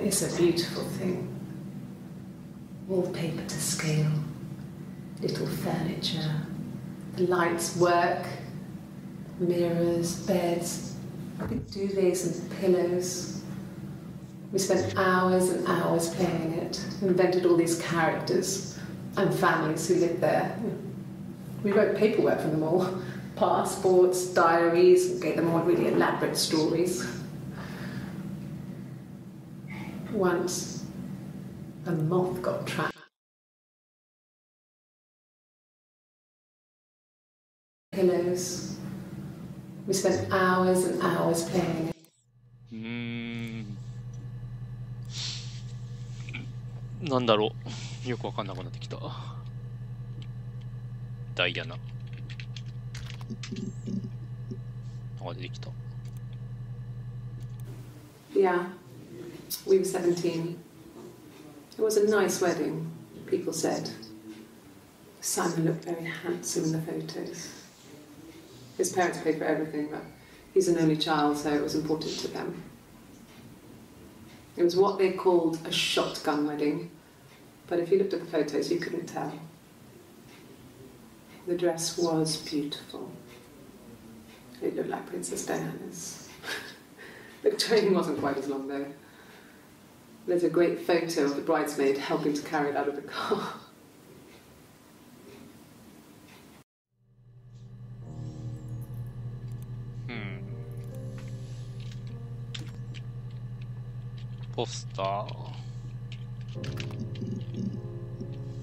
It's a beautiful thing. Wallpaper to scale, little furniture, the lights work, mirrors, beds, big duvets and pillows. We spent hours and hours playing it, invented all these characters and families who lived there. We wrote paperwork for them all, passports, diaries, and gave them all really elaborate stories. Once, a moth got trapped. Pillows. We spent hours and hours playing it. なんだろう。よくわかんなくなってきた。ダイアナ。出てきた。Yeah, we were 17. It was a nice wedding, people said. Simon looked very handsome in the photos. His parents paid for everything, but he's an only child, so it was important to them. It was what they called a shotgun wedding, but if you looked at the photos, you couldn't tell. The dress was beautiful. It looked like Princess Diana's. The train wasn't quite as long, though. There's a great photo of the bridesmaid helping to carry it out of the car. Poster.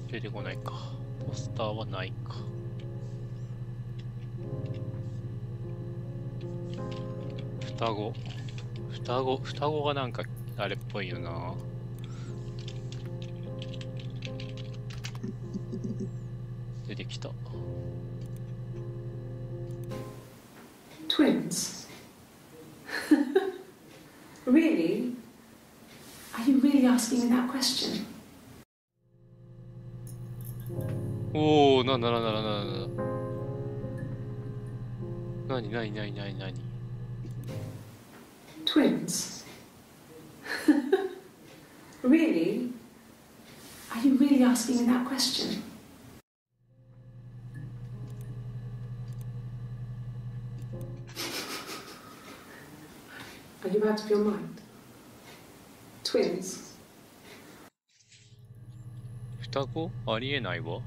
出てこないか。ポスターはないか。双子がなんかあれっぽいよな。出てきた。Twins? Really? Are you really asking me that question? おお、なんだ。なに。Twins? Really? Are you really asking me that question? Are you out of your mind? Twins? 双子ありえないわ。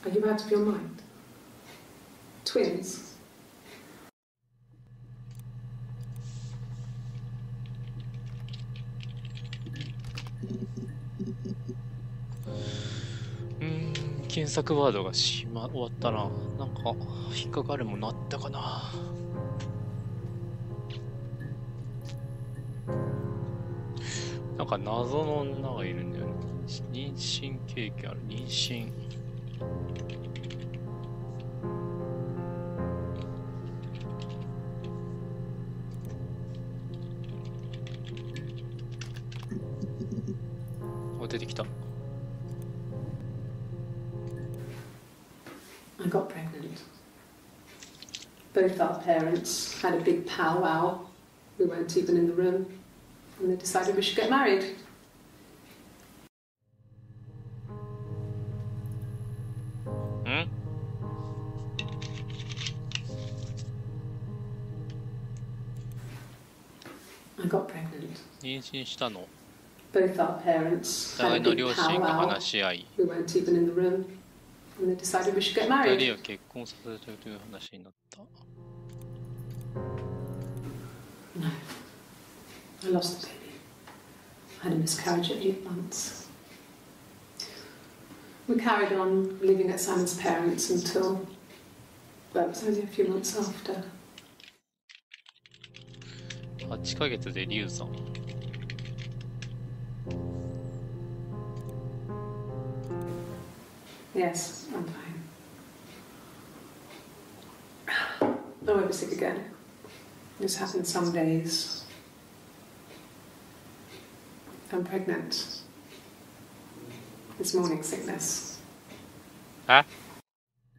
Are you out of your mind? Twins? 検索ワードが終わったな。なんか引っかかるものあったかな。なんか謎の女がいるんだよね。妊娠経験ある。妊娠。出てきた。I got pregnant. Both our parents had a big powwow. We weren't even in the room, and they decided we should get married. I got pregnant. 妊娠したの。Both our parents 互 had い a の big 両親が powwow. 話し合い、 We weren't even in the room, and they decided we should get 二 married. 人を結婚させるという話になった。No. I lost the baby. I had a miscarriage at 8 months. We carried on living at Simon's parents until, well, it was only a few months after. 8ヶ月で流産。Yes, I'm fine. Oh, I was sick again. This happens some days. I'm pregnant. This morning sickness. Huh?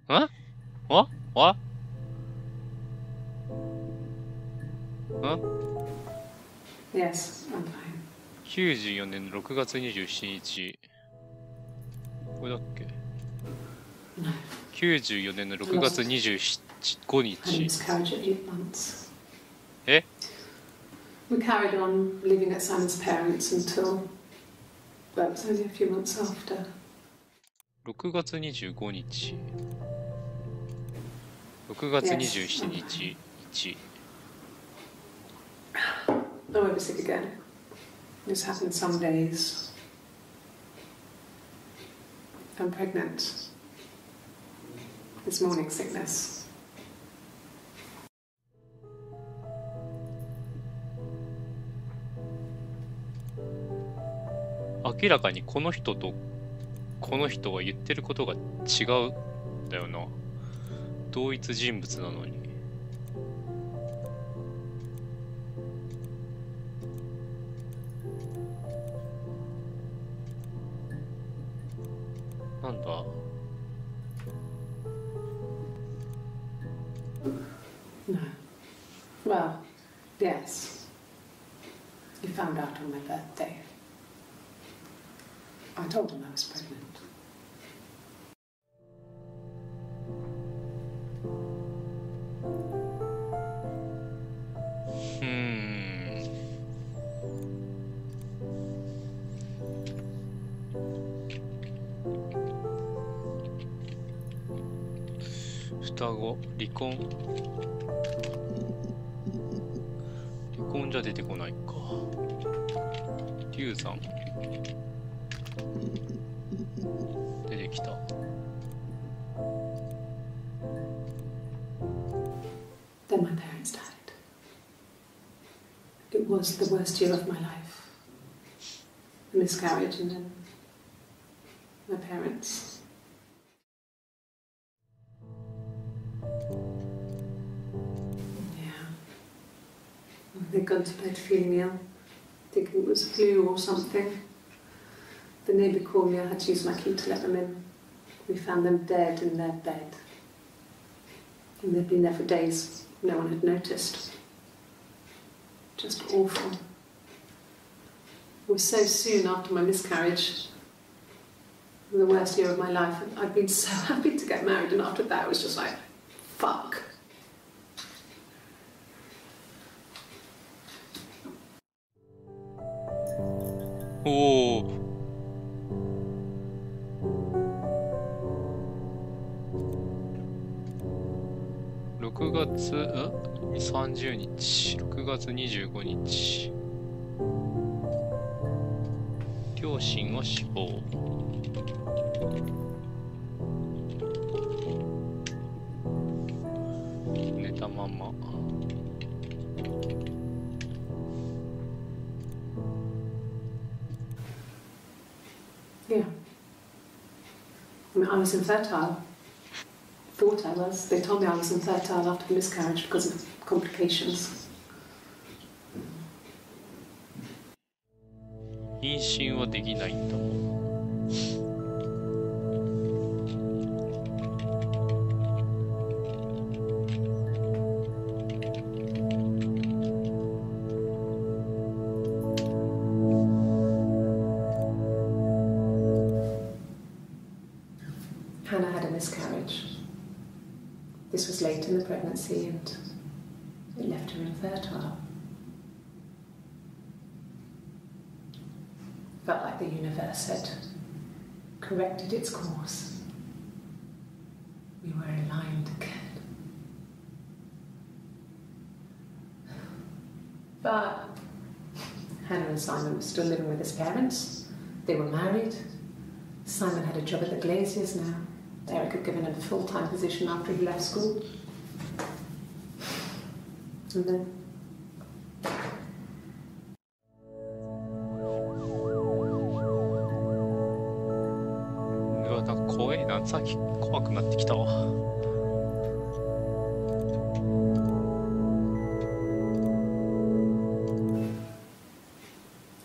Huh? What? What? Huh? Yes, I'm fine. 94年の6月27日。これだっけ No. 94年の6月25 I had a 日。 miscarriage at 8 months. え We carried on living at Simon's parents until, well, it was only a few months after. 6月25日。6月27日。1。Oh, I was sick again. This happened some days. I'm pregnant. This morning sickness. 明らかにこの人とこの人が言ってることが違うんだよな。同一人物なのに。なんだ？ No. Well, yes. You found out on my birthday. I told him I was pregnant.双子、離婚。離婚じゃ出てこないか。流産。出てきた。Then my parents died. It was the worst year of my life. A miscarriage and then my parents. Yeah. They'd gone to bed feeling ill, thinking it was flu or something. The neighbour called me, I had to use my key to let them in. We found them dead in their bed. And they'd been there for days. No one had noticed. Just awful. It was so soon after my miscarriage. The worst year of my life. I'd been so happy to get married, and after that it was just like, fuck. Oh. 6月30日、6月25日。両親は死亡。寝たまま。Yeah. I mean, I was infertile. Thought I was. They told me I was infertile after the miscarriage because of complications. 妊娠はできないんだ。Hannah had a miscarriage. This was late in the pregnancy and it left her infertile. Felt like the universe had corrected its course. We were aligned again. But Hannah and Simon were still living with his parents. They were married. Simon had a job at the Glaziers now. Eric had given him a full-time position after he left school. And then 先怖くなってきたわ。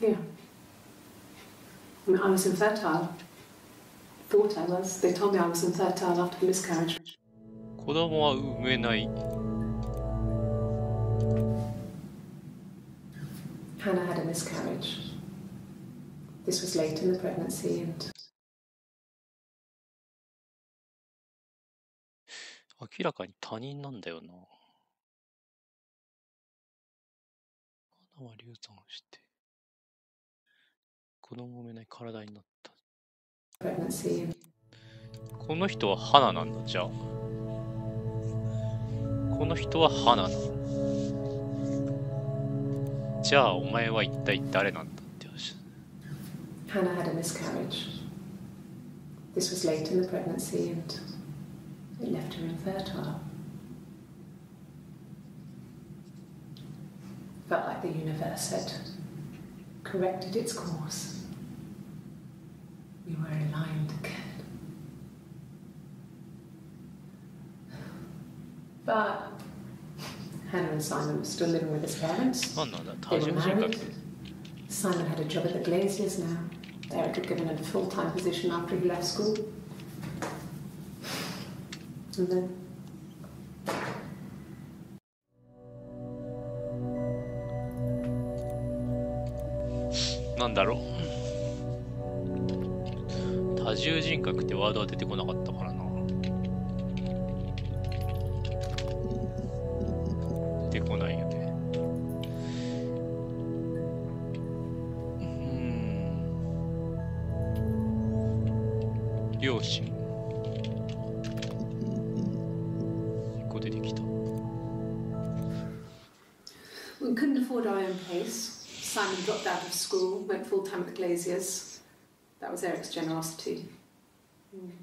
Yeah. I was infertile. Thought I was. They told me I was infertile after the miscarriage. 子供は産めない。Hannah had a miscarriage. This was late in the pregnancy and 明らかに他人なんだよな。花は流産して子供を産めない体になった。 pregnancy and この人は花なんだ。じゃあこの人は花なの。じゃあお前は一体誰なんだって話。 Hannah had a miscarriage. This was late in the pregnancy and it left her infertile. Felt like the universe had corrected its course. We were aligned again. But Hannah and Simon were still living with his parents. 何なんだ They 多 were 重人格。 married. Simon had a job at the Glaziers now. Eric had given him a full-time position after he left school. And then なんだろう。多重人格ってワードは出てこなかったからな。出てこないよね。両親。1個出てきた。we couldn't afford our own place. Simon dropped out of school, went full-time at the Glaziers. That was Eric's generosity.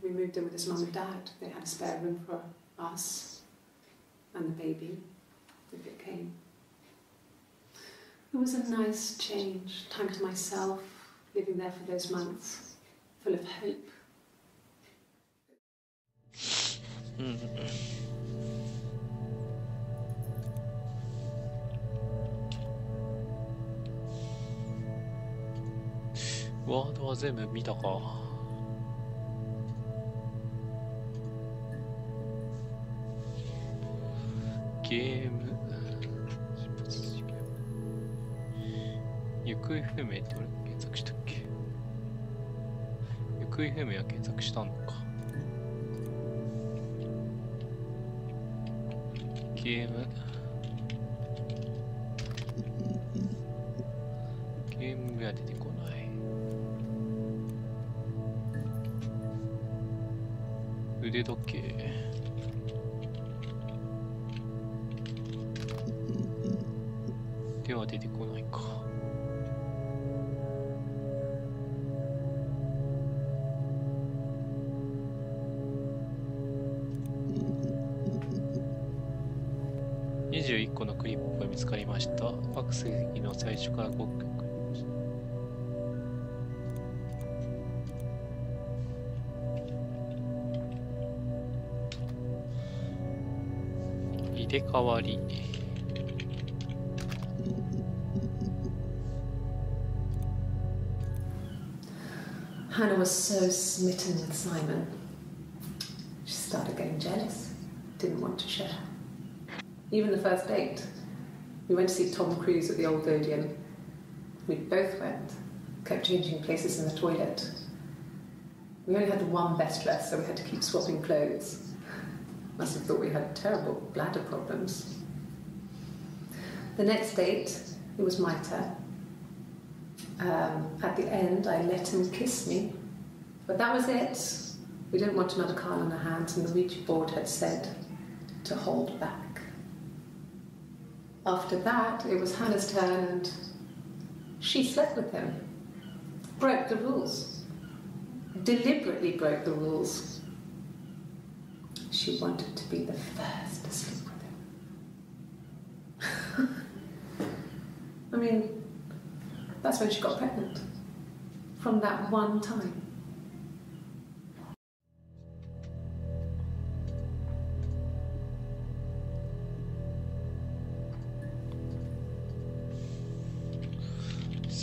We moved in with his mum and dad. They had a spare room for us and the baby, if it came. It was a nice change, time to myself, living there for those months, full of hope. ワードは全部見たか。ゲーム出発事件。行方不明って俺検索したっけ。行方不明は検索したのか。ゲームは出てこない。腕時計。では出てこないか。21個のクリップが見つかりました。アクセスの最初から5曲。入れ替わり。Hannah was so smitten with Simon. She started getting jealous, didn't want to share. Even the first date, we went to see Tom Cruise at the Old Odeon. We both went, kept changing places in the toilet. We only had one best dress, so we had to keep swapping clothes. Must have thought we had terrible bladder problems. The next date, it was my turn. At the end, I let him kiss me, but that was it. We didn't want another card on our hands, and the Ouija board had said to hold back. After that, it was Hannah's turn, and she slept with him. Broke the rules. Deliberately broke the rules. She wanted to be the first to sleep with him. I mean, that's when she got pregnant. From that one time.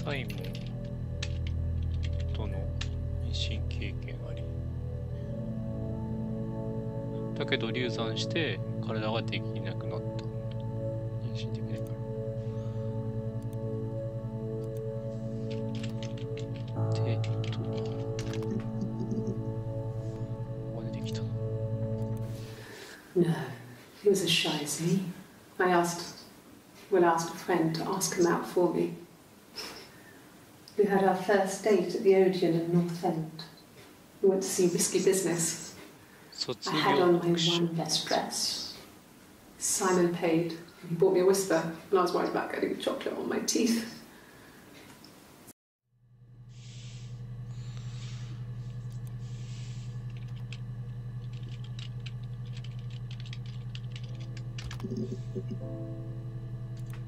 サイモンとの妊娠経験あり。だけど流産して体ができなくなった。妊娠できないから。で、ここでできた。No, he was as shy as me. I asked a friend to ask him out for me. We had our first date at the Odeon in North End. We went to see Risky Business. I had on my one best dress. Simon paid, and he bought me a whisper, and I was worried about getting chocolate on my teeth.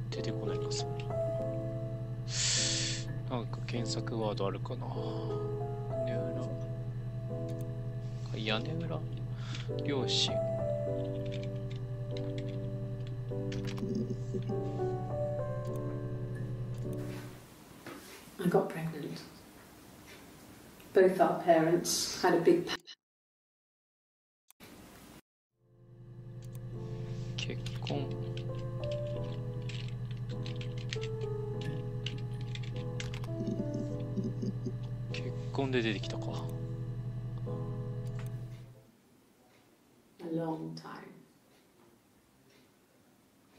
出てこないか、そう。なんか検索ワードあるかな。屋根裏。屋根裏。両親。I got pregnant. Both our parents had a big. 結婚。結婚で出てきたか。A long time.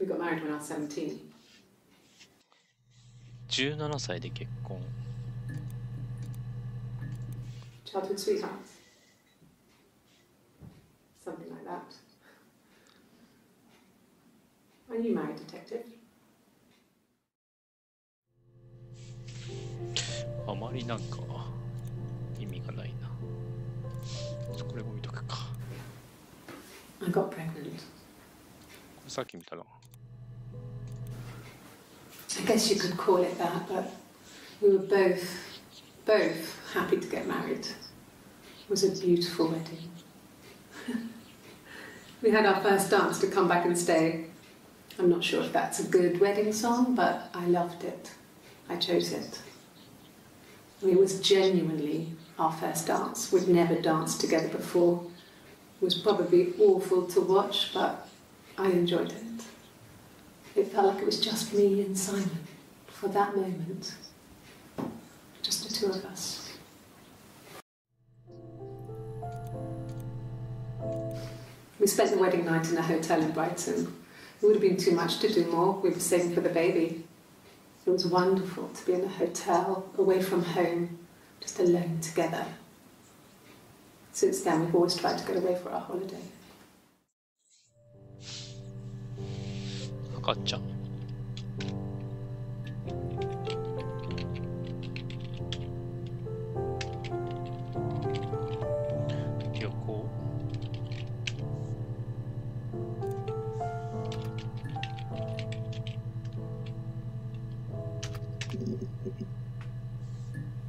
We got married when I was 17. 17歳で結婚。Childhood sweethearts. Something like that. Are you married, detective? あまりなんか意味がないな。これも見とくか。I got pregnant. これさっき見たな。I guess you could call it that, but we were both happy to get married. It was a beautiful wedding. We had our first dance to Come Back and Stay. I'm not sure if that's a good wedding song, but I loved it. I chose it. I mean, it was genuinely our first dance. We'd never danced together before. It was probably awful to watch, but I enjoyed it. It felt like it was just me and Simon for that moment. Just the two of us. We spent the wedding night in a hotel in Brighton. It would have been too much to do more. We were saving for the baby. It was wonderful to be in a hotel, away from home, just alone together. Since then, we've always tried to get away for our holiday. 赤ちゃん。旅行。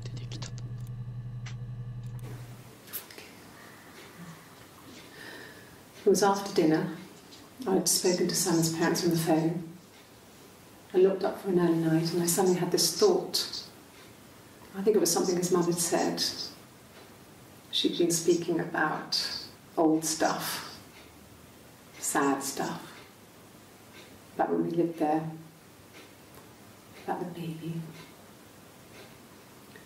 出てきた。It was after dinner. I'd spoken to Sam's parents on the phone. I looked up for an early night and I suddenly had this thought. I think it was something his mum had said. She'd been speaking about old stuff, sad stuff, about when we lived there, about the baby.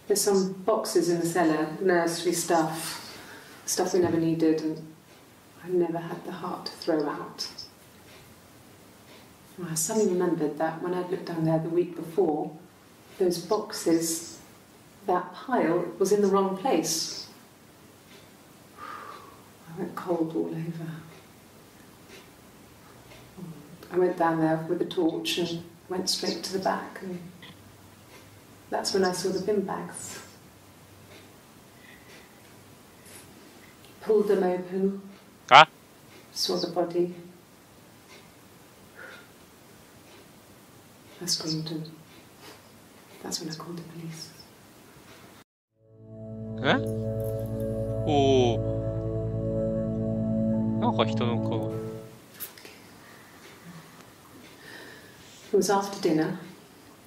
There's some boxes in the cellar, nursery stuff we never needed, and I never had the heart to throw out. I suddenly remembered that when I'd looked down there the week before, those boxes, that pile was in the wrong place. I went cold all over. I went down there with a torch and went straight to the back, and that's when I saw the bin bags. Pulled them open, saw the body. I screamed, and that's when I called the police. え？おお。なんか人の顔。It was after dinner.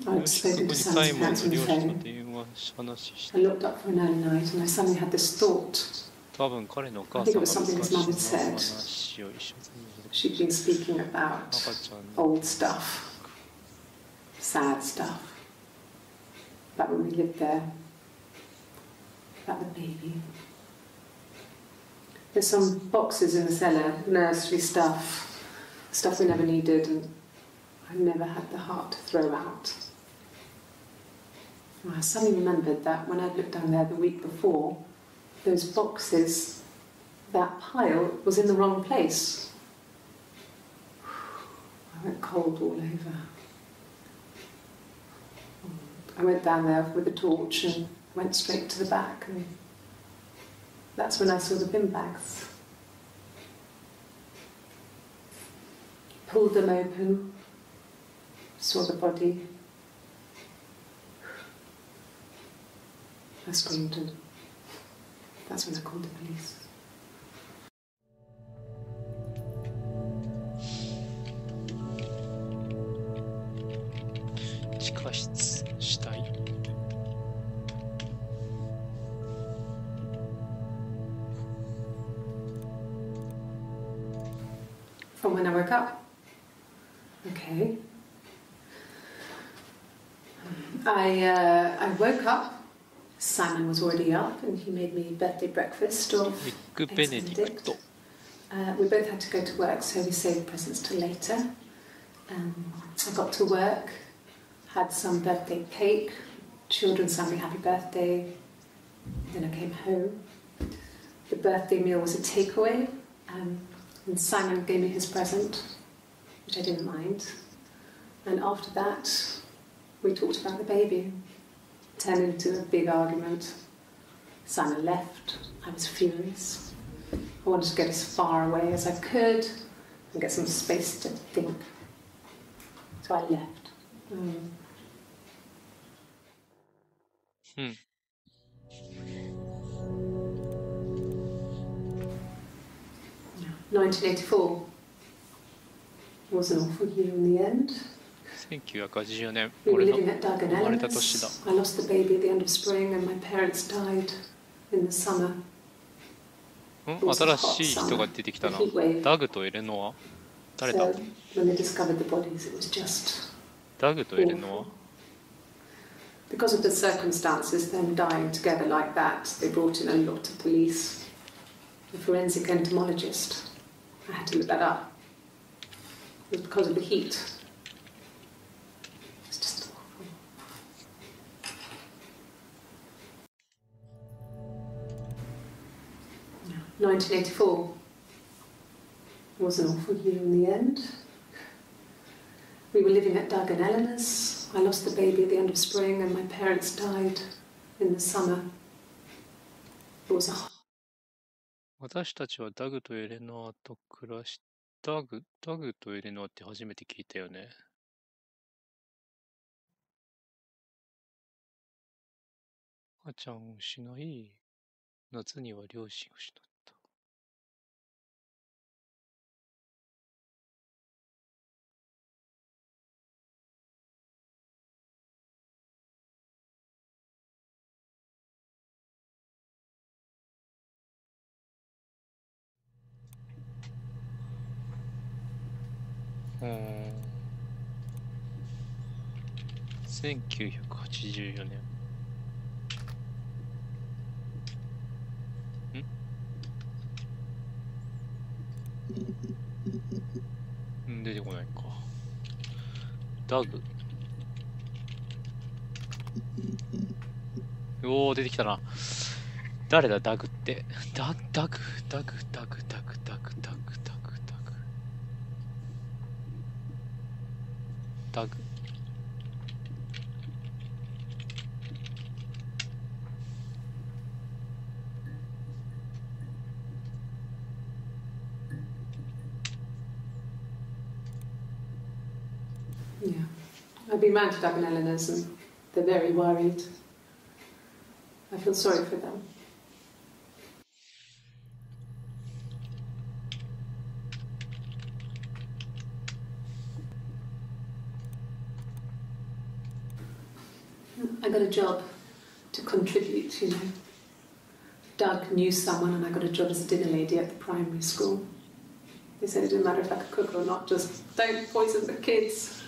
I'd そ spoken こ to にサイ Sam's モン parents の on the 両親と phone. 電話し話し I て、 looked up for an early night and I suddenly had this thought. 多分彼のお母 I さ think ん it が was something 昔 his mum の had said. 話を一緒に She'd been speaking about 赤ちゃんの old stuff, sad stuff, about when we lived there, about the baby. There's some boxes in the cellar, nursery stuff we never needed and I never had the heart to throw out. And I suddenly remembered that when I'd looked down there the week before, those boxes, that pile was in the wrong place. I went cold all over. I went down there with a torch and went straight to the back, and that's when I saw the bin bags. Pulled them open, saw the body. I screamed, and that's when I called the police. 地下室死体 From when I woke up. Okay. I woke up. Simon was already up, and he made me birthday breakfast of ビッグベネディクト We both had to go to work, so we saved presents till later. I got to work, had some birthday cake, children sang me happy birthday. Then I came home. The birthday meal was a takeaway, and Simon gave me his present, which I didn't mind. And after that, we talked about the baby. Turned into a big argument. Simon left. I was furious. I wanted to get as far away as I could and get some space to think. So I left. 1984 was an awful year in the end. 1984年 We were 俺の living at Doug and 生まれた年だ Ellen's. I lost the baby at the end of spring and my parents died in the summer. 新しい人が出てきたなダグとエレノア誰だ So when they discovered the bodies, it was just ダグとエレノ because of the circumstances, them dying together like that. They brought in a lot of police, a forensic entomologist. I had to look that up. It was because of the heat. It's just awful. No. 1984 was an awful year in the end. We were living at Doug and Eleanor's. I lost the baby at the end of spring and my parents died in the summer. It was a 私たちはダグとエレノアと暮らしダグとエレノアって初めて聞いたよね赤ちゃんを失い夏には両親を失った1984年出てこないかダグおー出てきたな誰だダグってダグYeah. I've been round to Doug and Eleanor's and they're very worried. I feel sorry for them. I got a job to contribute, you know. Doug knew someone and I got a job as a dinner lady at the primary school. They said it didn't matter if I could cook or not, just don't poison the kids.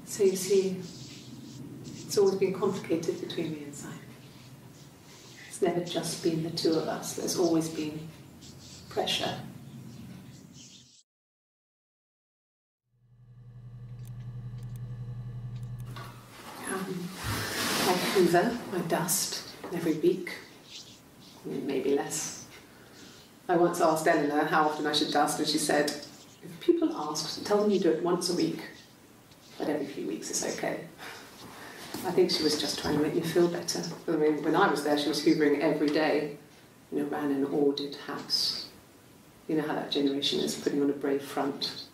So you see, it's always been complicated between me and Simon. It's never just been the two of us, there's always been pressure. I hoover my dust every week, maybe less. I once asked Eleanor how often I should dust, and she said, if people ask, tell them you do it once a week, but every few weeks is okay. I think she was just trying to make me feel better. I mean, when I was there, she was hoovering every day, you know, ran an ordered house. You know how that generation is, putting on a brave front.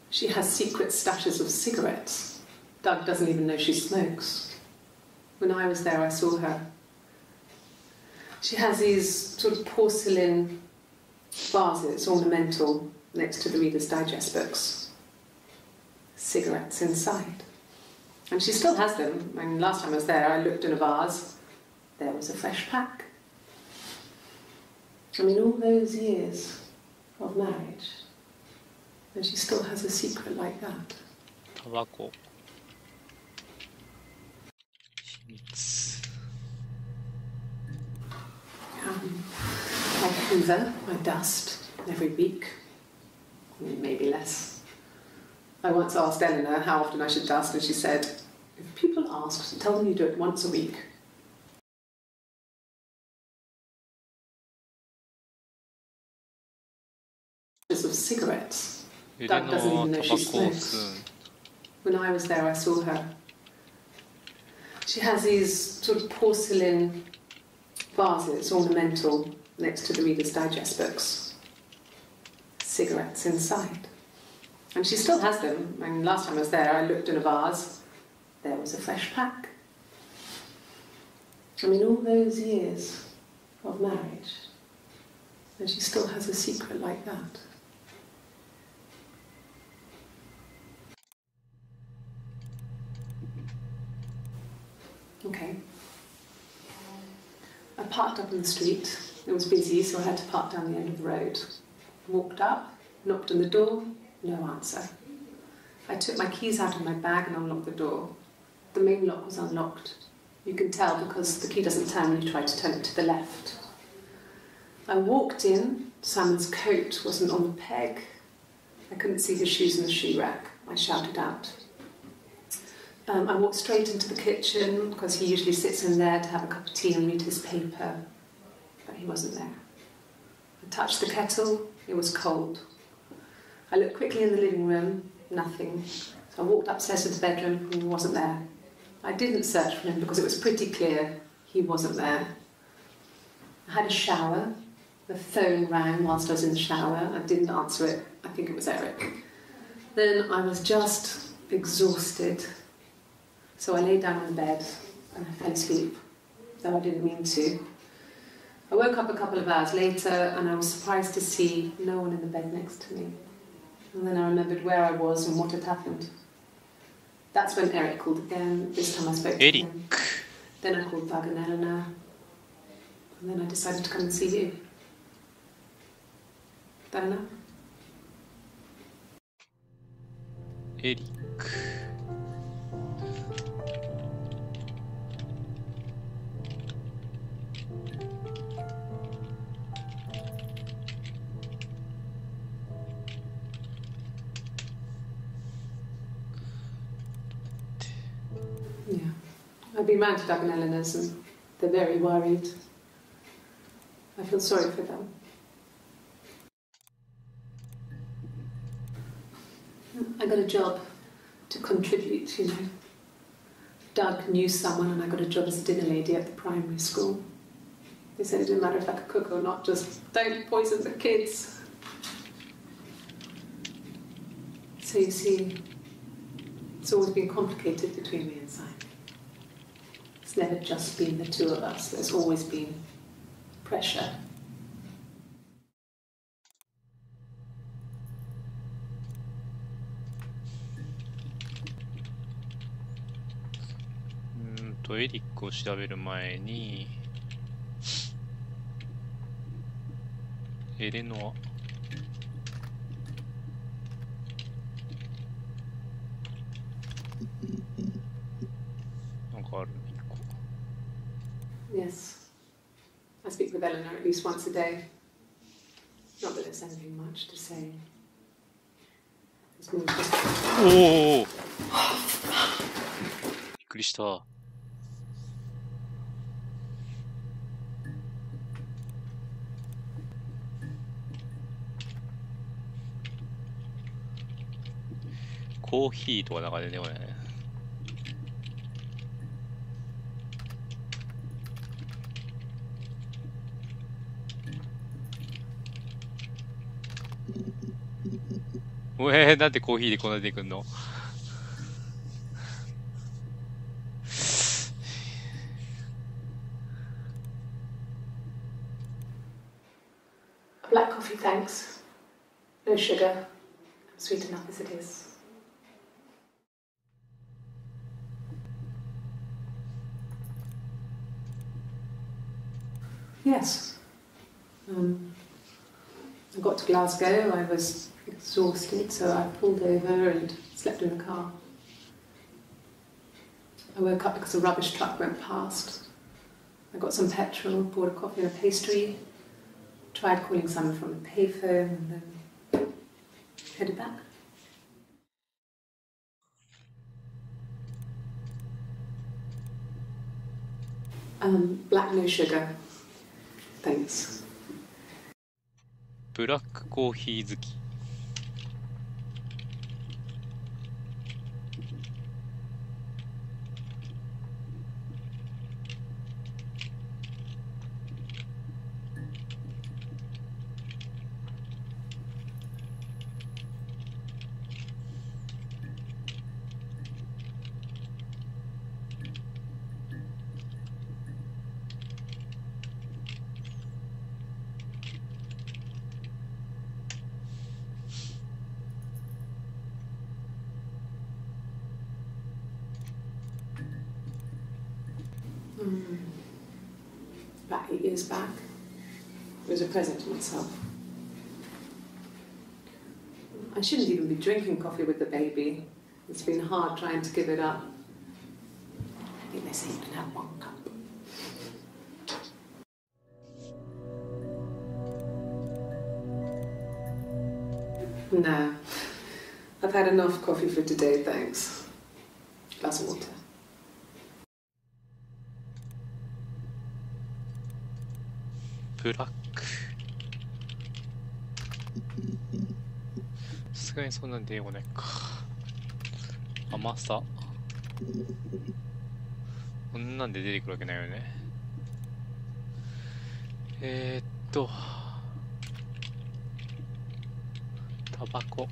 She has secret stashes of cigarettes. Doug doesn't even know she smokes. When I was there, I saw her. She has these sort of porcelain vases, ornamental, next to the Reader's Digest books. Cigarettes inside. And she still has them. I mean, last time I was there, I looked in a vase. There was a fresh pack. I mean, all those years of marriage, and she still has a secret like that. タバコ。秘密。I hoover my dust every week, maybe less. I once asked Eleanor how often I should dust, and she said, if people ask, tell them you do it once a week. Of cigarettes. Doug doesn't even know she smokes. When I was there, I saw her. She has these sort of porcelain vases, ornamental, next to the Reader's Digest books. Cigarettes inside. And she still has them. I mean, last time I was there, I looked in a vase. There was a fresh pack. I mean, all those years of marriage, and she still has a secret like that. Okay. I parked up on the street. It was busy, so I had to park down the end of the road. Walked up, knocked on the door, no answer. I took my keys out of my bag and unlocked the door. The main lock was unlocked. You can tell because the key doesn't turn when you try to turn it to the left. I walked in. Simon's coat wasn't on the peg. I couldn't see his shoes in the shoe rack. I shouted out. I walked straight into the kitchen because he usually sits in there to have a cup of tea and read his paper, but he wasn't there. I touched the kettle, it was cold. I looked quickly in the living room, nothing. So I walked upstairs to the bedroom, he wasn't there. I didn't search for him because it was pretty clear he wasn't there. I had a shower, the phone rang whilst I was in the shower, I didn't answer it, I think it was Eric. Then I was just exhausted. So I lay down on the bed and I fell asleep, though I didn't mean to. I woke up a couple of hours later and I was surprised to see no one in the bed next to me. And then I remembered where I was and what had happened. That's when Eric called again. This time I spoke to him. Then I called Doug and Eleanor. And then I decided to come and see you. That enough? Eric. Yeah. I've been round to Doug and Eleanor's and they're very worried. I feel sorry for them. I got a job to contribute, you know. Doug knew someone and I got a job as a dinner lady at the primary school. They said it didn't matter if I could cook or not, just don't poison the kids. So you see, it's always been complicated between me and Simon. It's never just been the two of us, there's always been pressure. エリックを調べる前に、エレノア。なんかあるね、一個。Yes. I speak with Eleanor at least once a day. Not that there's anything much to say. It's more just... おお。びっくりした。コーヒーとかなんか出てこないね。なんでコーヒーでこんな出てくんのA black coffee, thanks. No sugar. Sweet enough as it is. Yes. I got to Glasgow. I was exhausted, so I pulled over and slept in the car. I woke up because a rubbish truck went past. I got some petrol, bought a coffee and a pastry, tried calling someone from the payphone, and then headed back. Black no sugar. Thanks. ブラックコーヒー好き。About 8 years back, it was a present to myself. I shouldn't even be drinking coffee with the baby. It's been hard trying to give it up. I think they say you can have 1 cup. No, I've had enough coffee for today, thanks. Glass of water. ブラック。さすがにそんなん出てこないか。甘さ。こんなんで出てくるわけないよね。タバコ。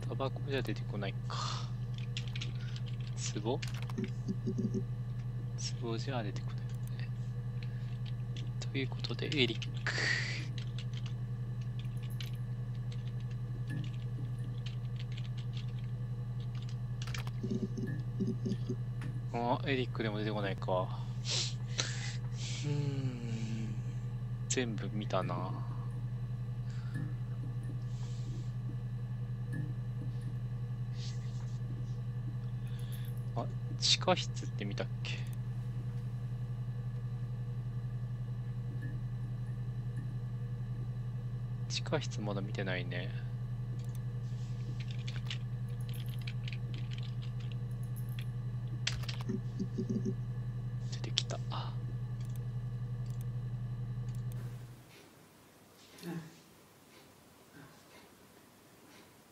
タバコじゃ出てこないか。壺？壺じゃ出てこない。ということで、エリック。エリックでも出てこないか。全部見たな。地下室って見たっけ？地下室まだ見てないね。出てきた。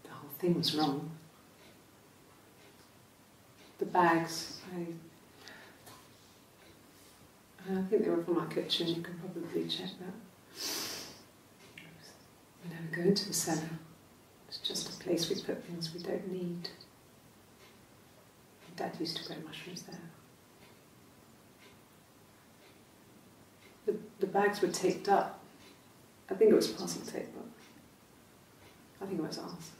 The whole thing was wrong. The bags, I think they were from our kitchen. You can probably check that. We never go into the cellar. It's just a place we put things we don't need. Dad used to grow mushrooms there. The bags were taped up. I think it was parcel tape, but I think it was ours.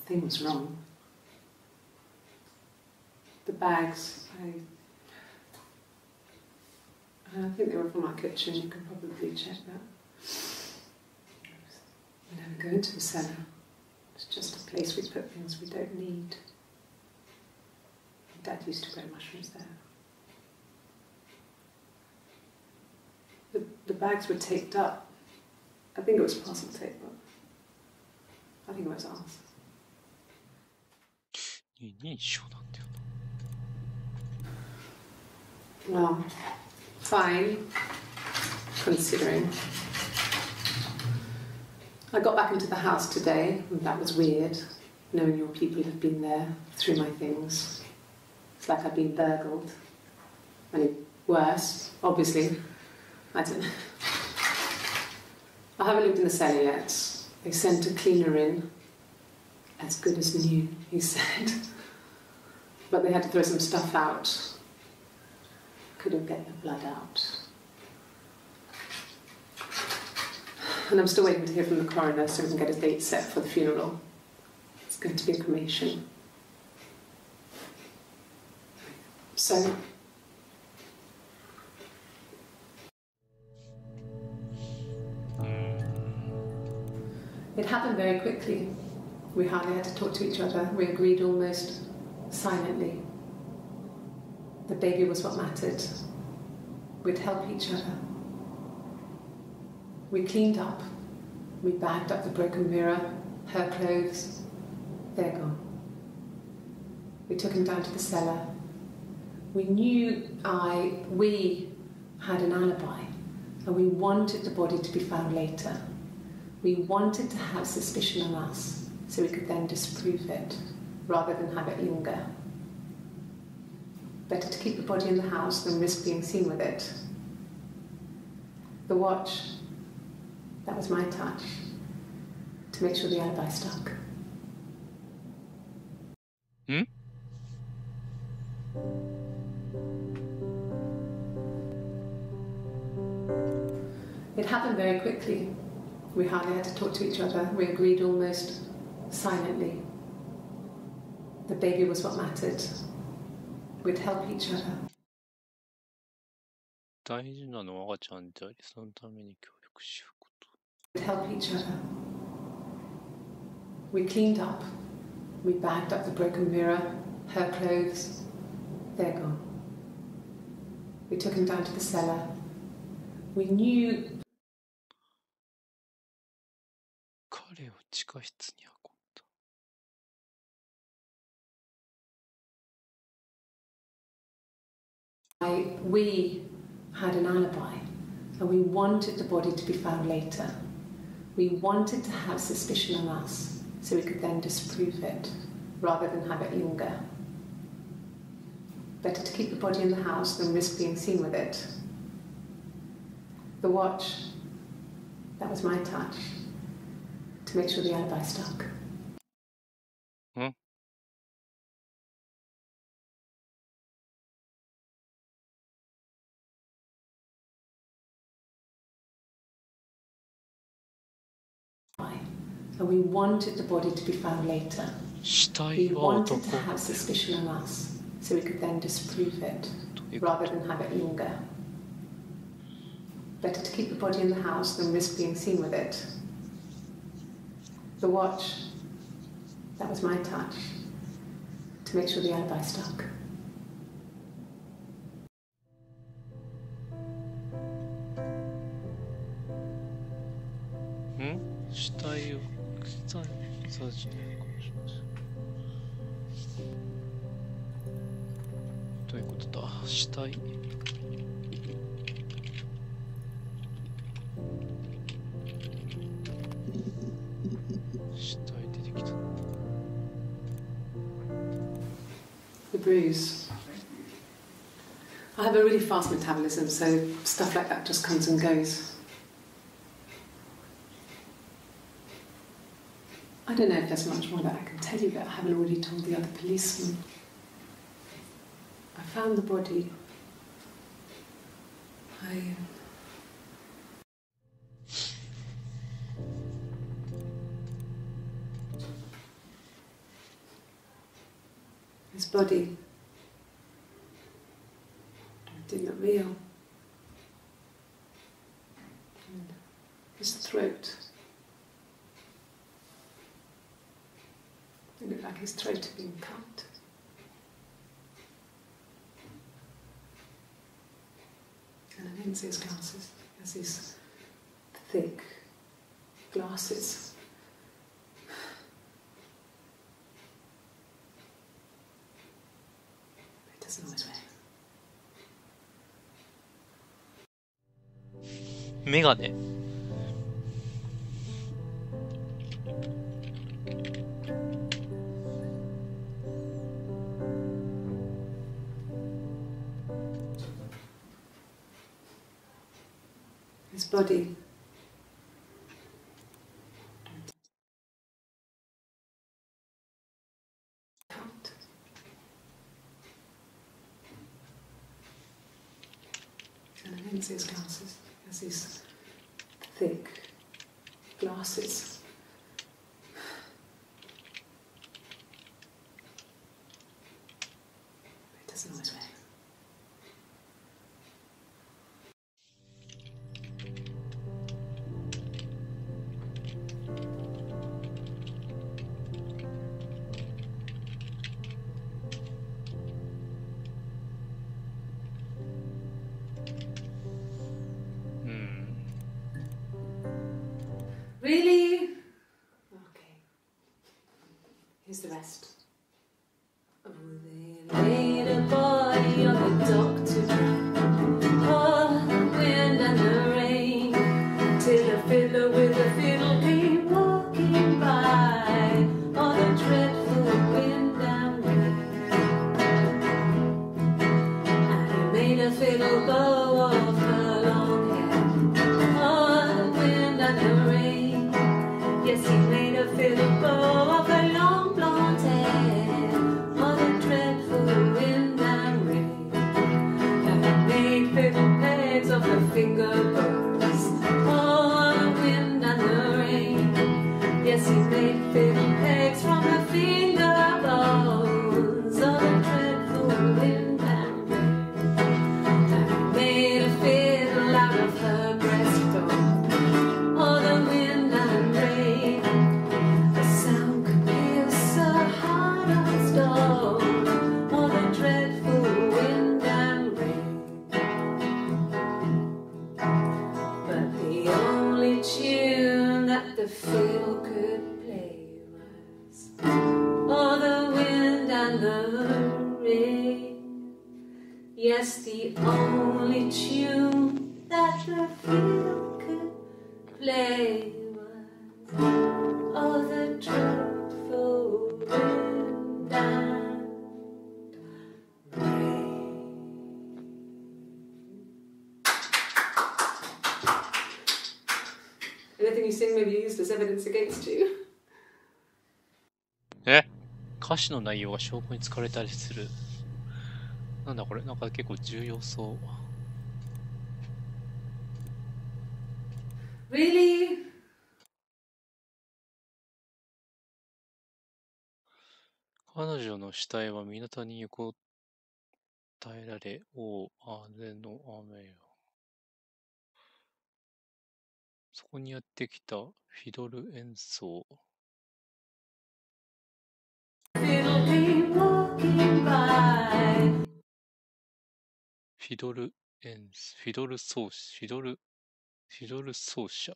Thing was wrong. The bags, I think they were from our kitchen. You can probably check that. We never go into the cellar. It's just a place we put things we don't need. Dad used to grow mushrooms there. The bags were taped up. I think it was parcel tape, but I think it was ours. 二人称なんだよ Well, fine, considering. I got back into the house today, and that was weird, knowing your people have been there through my things. It's like I've been burgled. I mean, worse, obviously. I don't know. I haven't lived in the cellar yet. They sent a cleaner in. As good as new, he said. But they had to throw some stuff out. Couldn't get the blood out. And I'm still waiting to hear from the coroner so we can get a date set for the funeral. It's going to be a cremation. So... It happened very quickly. We hardly had to talk to each other. We agreed almost silently. The baby was what mattered. We'd help each other. We cleaned up. We bagged up the broken mirror, her clothes. They're gone. We took him down to the cellar. We knew we had an alibi, and we wanted the body to be found later. We wanted to have suspicion on us, so we could then disprove it, rather than have it linger. Better to keep the body in the house than risk being seen with it. The watch, that was my touch, to make sure the alibi stuck. Hmm? It happened very quickly. We hardly had to talk to each other. We agreed almost silently. The baby was what mattered. We'd help each other. 大事なのは赤ちゃんであり、そのために協力し合うこと。 We'd help each other. We cleaned up. We bagged up the broken mirror, her clothes. They're gone. We took him down to the cellar. We knew... 彼を地下室に運んだ。We had an alibi, and we wanted the body to be found later. We wanted to have suspicion on us, so we could then disprove it, rather than have it linger. Better to keep the body in the house than risk being seen with it. The watch, that was my touch, to make sure the alibi stuck. Hmm? And we wanted the body to be found later. 死体 We は wanted 男 to have suspicion on us, so we could then disprove it, rather than have it linger. Better to keep the body in the house than risk being seen with it. The watch, that was my touch, to make sure the alibi stuck. ん死体を草に刺してるかもしれない。どういうことだ死体死体出てきた。 The bruise. I have a really fast metabolism, so stuff like that just comes and goes. I don't know if there's much more that I can tell you that I haven't already told the other policeman. I found the body. body, doing it real. And his throat. It looked like his throat had been cut. And then into his glasses, he has these thick glasses. He doesn't always wear. メガネ。His body. Cut. And then into his glasses, he has these thick glasses. He doesn't always wear. Really? Okay. Here's the rest. Oh, they laid a body on the dock tonight. Oh, the wind and the rain. Till a fiddler with a fiddle came walking by. Oh, the dreadful wind and rain. And he made a fiddle bow of her long hair. Oh, the wind and the rain. Yes, he made a fiddle bow of her long blonde hair. Oh, the dreadful wind and rain. And he made fiddle pegs of her finger bows. Oh, the wind and the rain. Yes, he made fiddle pegs from her finger bows. Oh, the dreadful wind and rain. And he made a fiddle out of her breastbone. Oh, the wind and rain. The sound could pierce so hard as stone. Oh, the dreadful wind and rain. But the only tune that the fiddle could play was oh, the wind and the rain. Yes, the only tune that the fiddle could play was oh, the dreadful wind and rain. Anything you sing may be used as evidence against you. 歌詞の内容が証拠に使われたりする。なんだこれ、なんか結構重要そう。Really? 彼女の死体は港に横たえられ、おお、姉の雨よ。そこにやってきたフィドル演奏。Fiddle came walking by. フィドル奏者。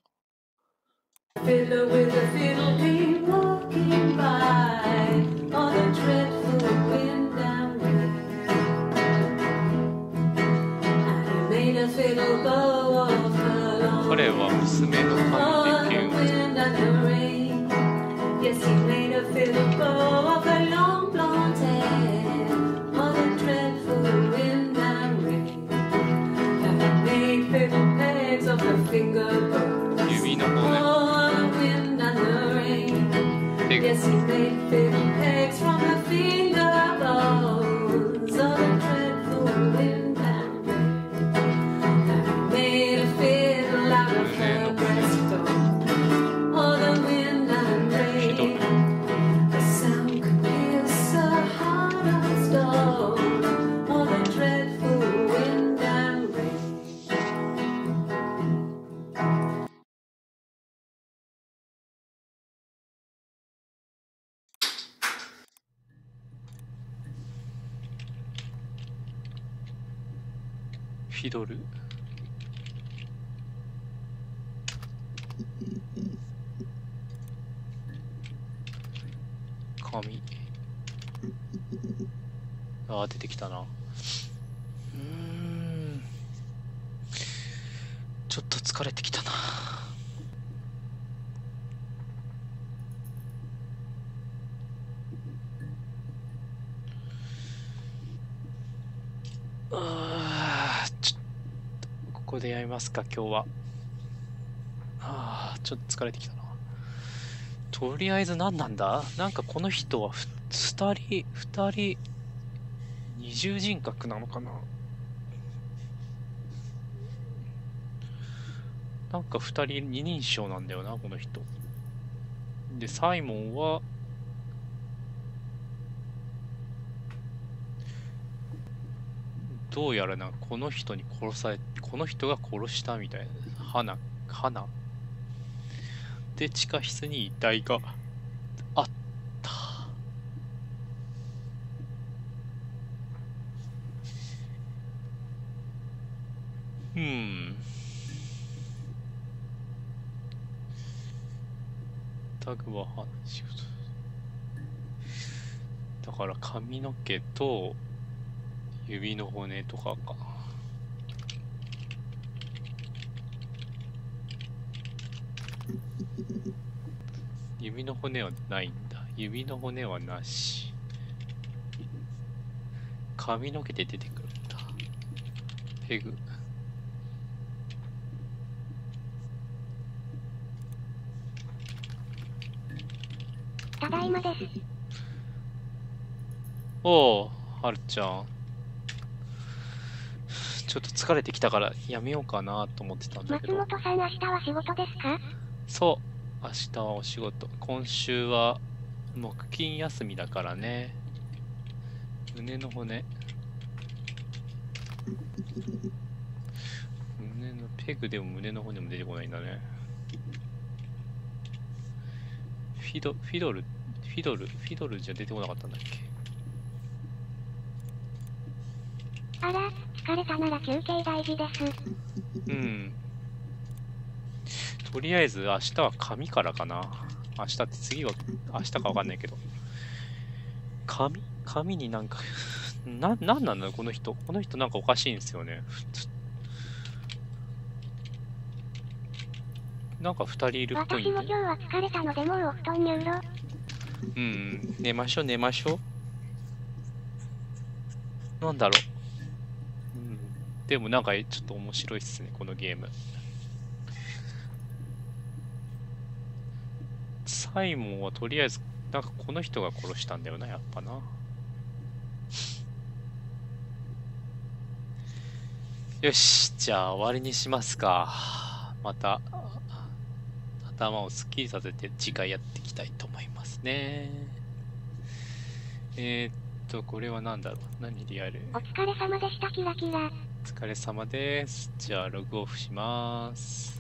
Fiddler with a fiddle came walking by. Oh, the dreadful wind and rain. And he made a fiddle bow of her long. 彼は娘の Oh, 神 the で剣を wind and the rain. Yes, he made a fiddle bow of her long blonde hair. Oh, the dreadful wind and rain. And he made fiddle pegs of her finger bows. 指の骨。 Oh, the wind and the rain. Yes, he made fiddle pegs from her finger bows. Oh, the dreadful wind and rain. And he made a fiddle out of her breastbone. Oh, the wind and rain. The sound could pierce so hard as フィドル。紙。ああ、出てきたな。ちょっと疲れてきたな。ここでやりますか、今日は。ちょっと疲れてきたな。とりあえず何なんだ？なんかこの人は二人、二重人格なのかな？なんか二人二人称なんだよな、この人。で、サイモンは、どうやらな、この人が殺したみたいな。花で、地下室に遺体があった。タグは話だから髪の毛と指の骨とかか。指の骨はないんだ。指の骨はなし。髪の毛で出てくるんだ。ペグ。ただいまです。おう、はるちゃん。ちょっと疲れてきたからやめようかなと思ってたんだけど。松本さん、明日は仕事ですか？そう。明日はお仕事。今週は木金休みだからね。胸の骨。胸のペグでも胸の骨も出てこないんだね。フィドルじゃ出てこなかったんだっけ？あら、疲れたなら休憩大事です。とりあえず明日は紙からかな。明日って次は明日かわかんないけど。紙になんかなんなんだろうこの人。この人なんかおかしいんですよね。なんか2人いるっぽいんで。私も今日は疲れたのでもうお布団にうろ。寝ましょう。なんだろう。でもなんかちょっと面白いっすね、このゲーム。サイモンはとりあえず、なんかこの人が殺したんだよな、やっぱな。よし、じゃあ終わりにしますか。また、頭をすっきりさせて次回やっていきたいと思いますね。これは何だろう？何リアル？お疲れ様でした、キラキラ。お疲れ様です。じゃあログオフします。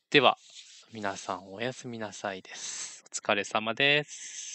では、皆さんおやすみなさいです。お疲れ様です。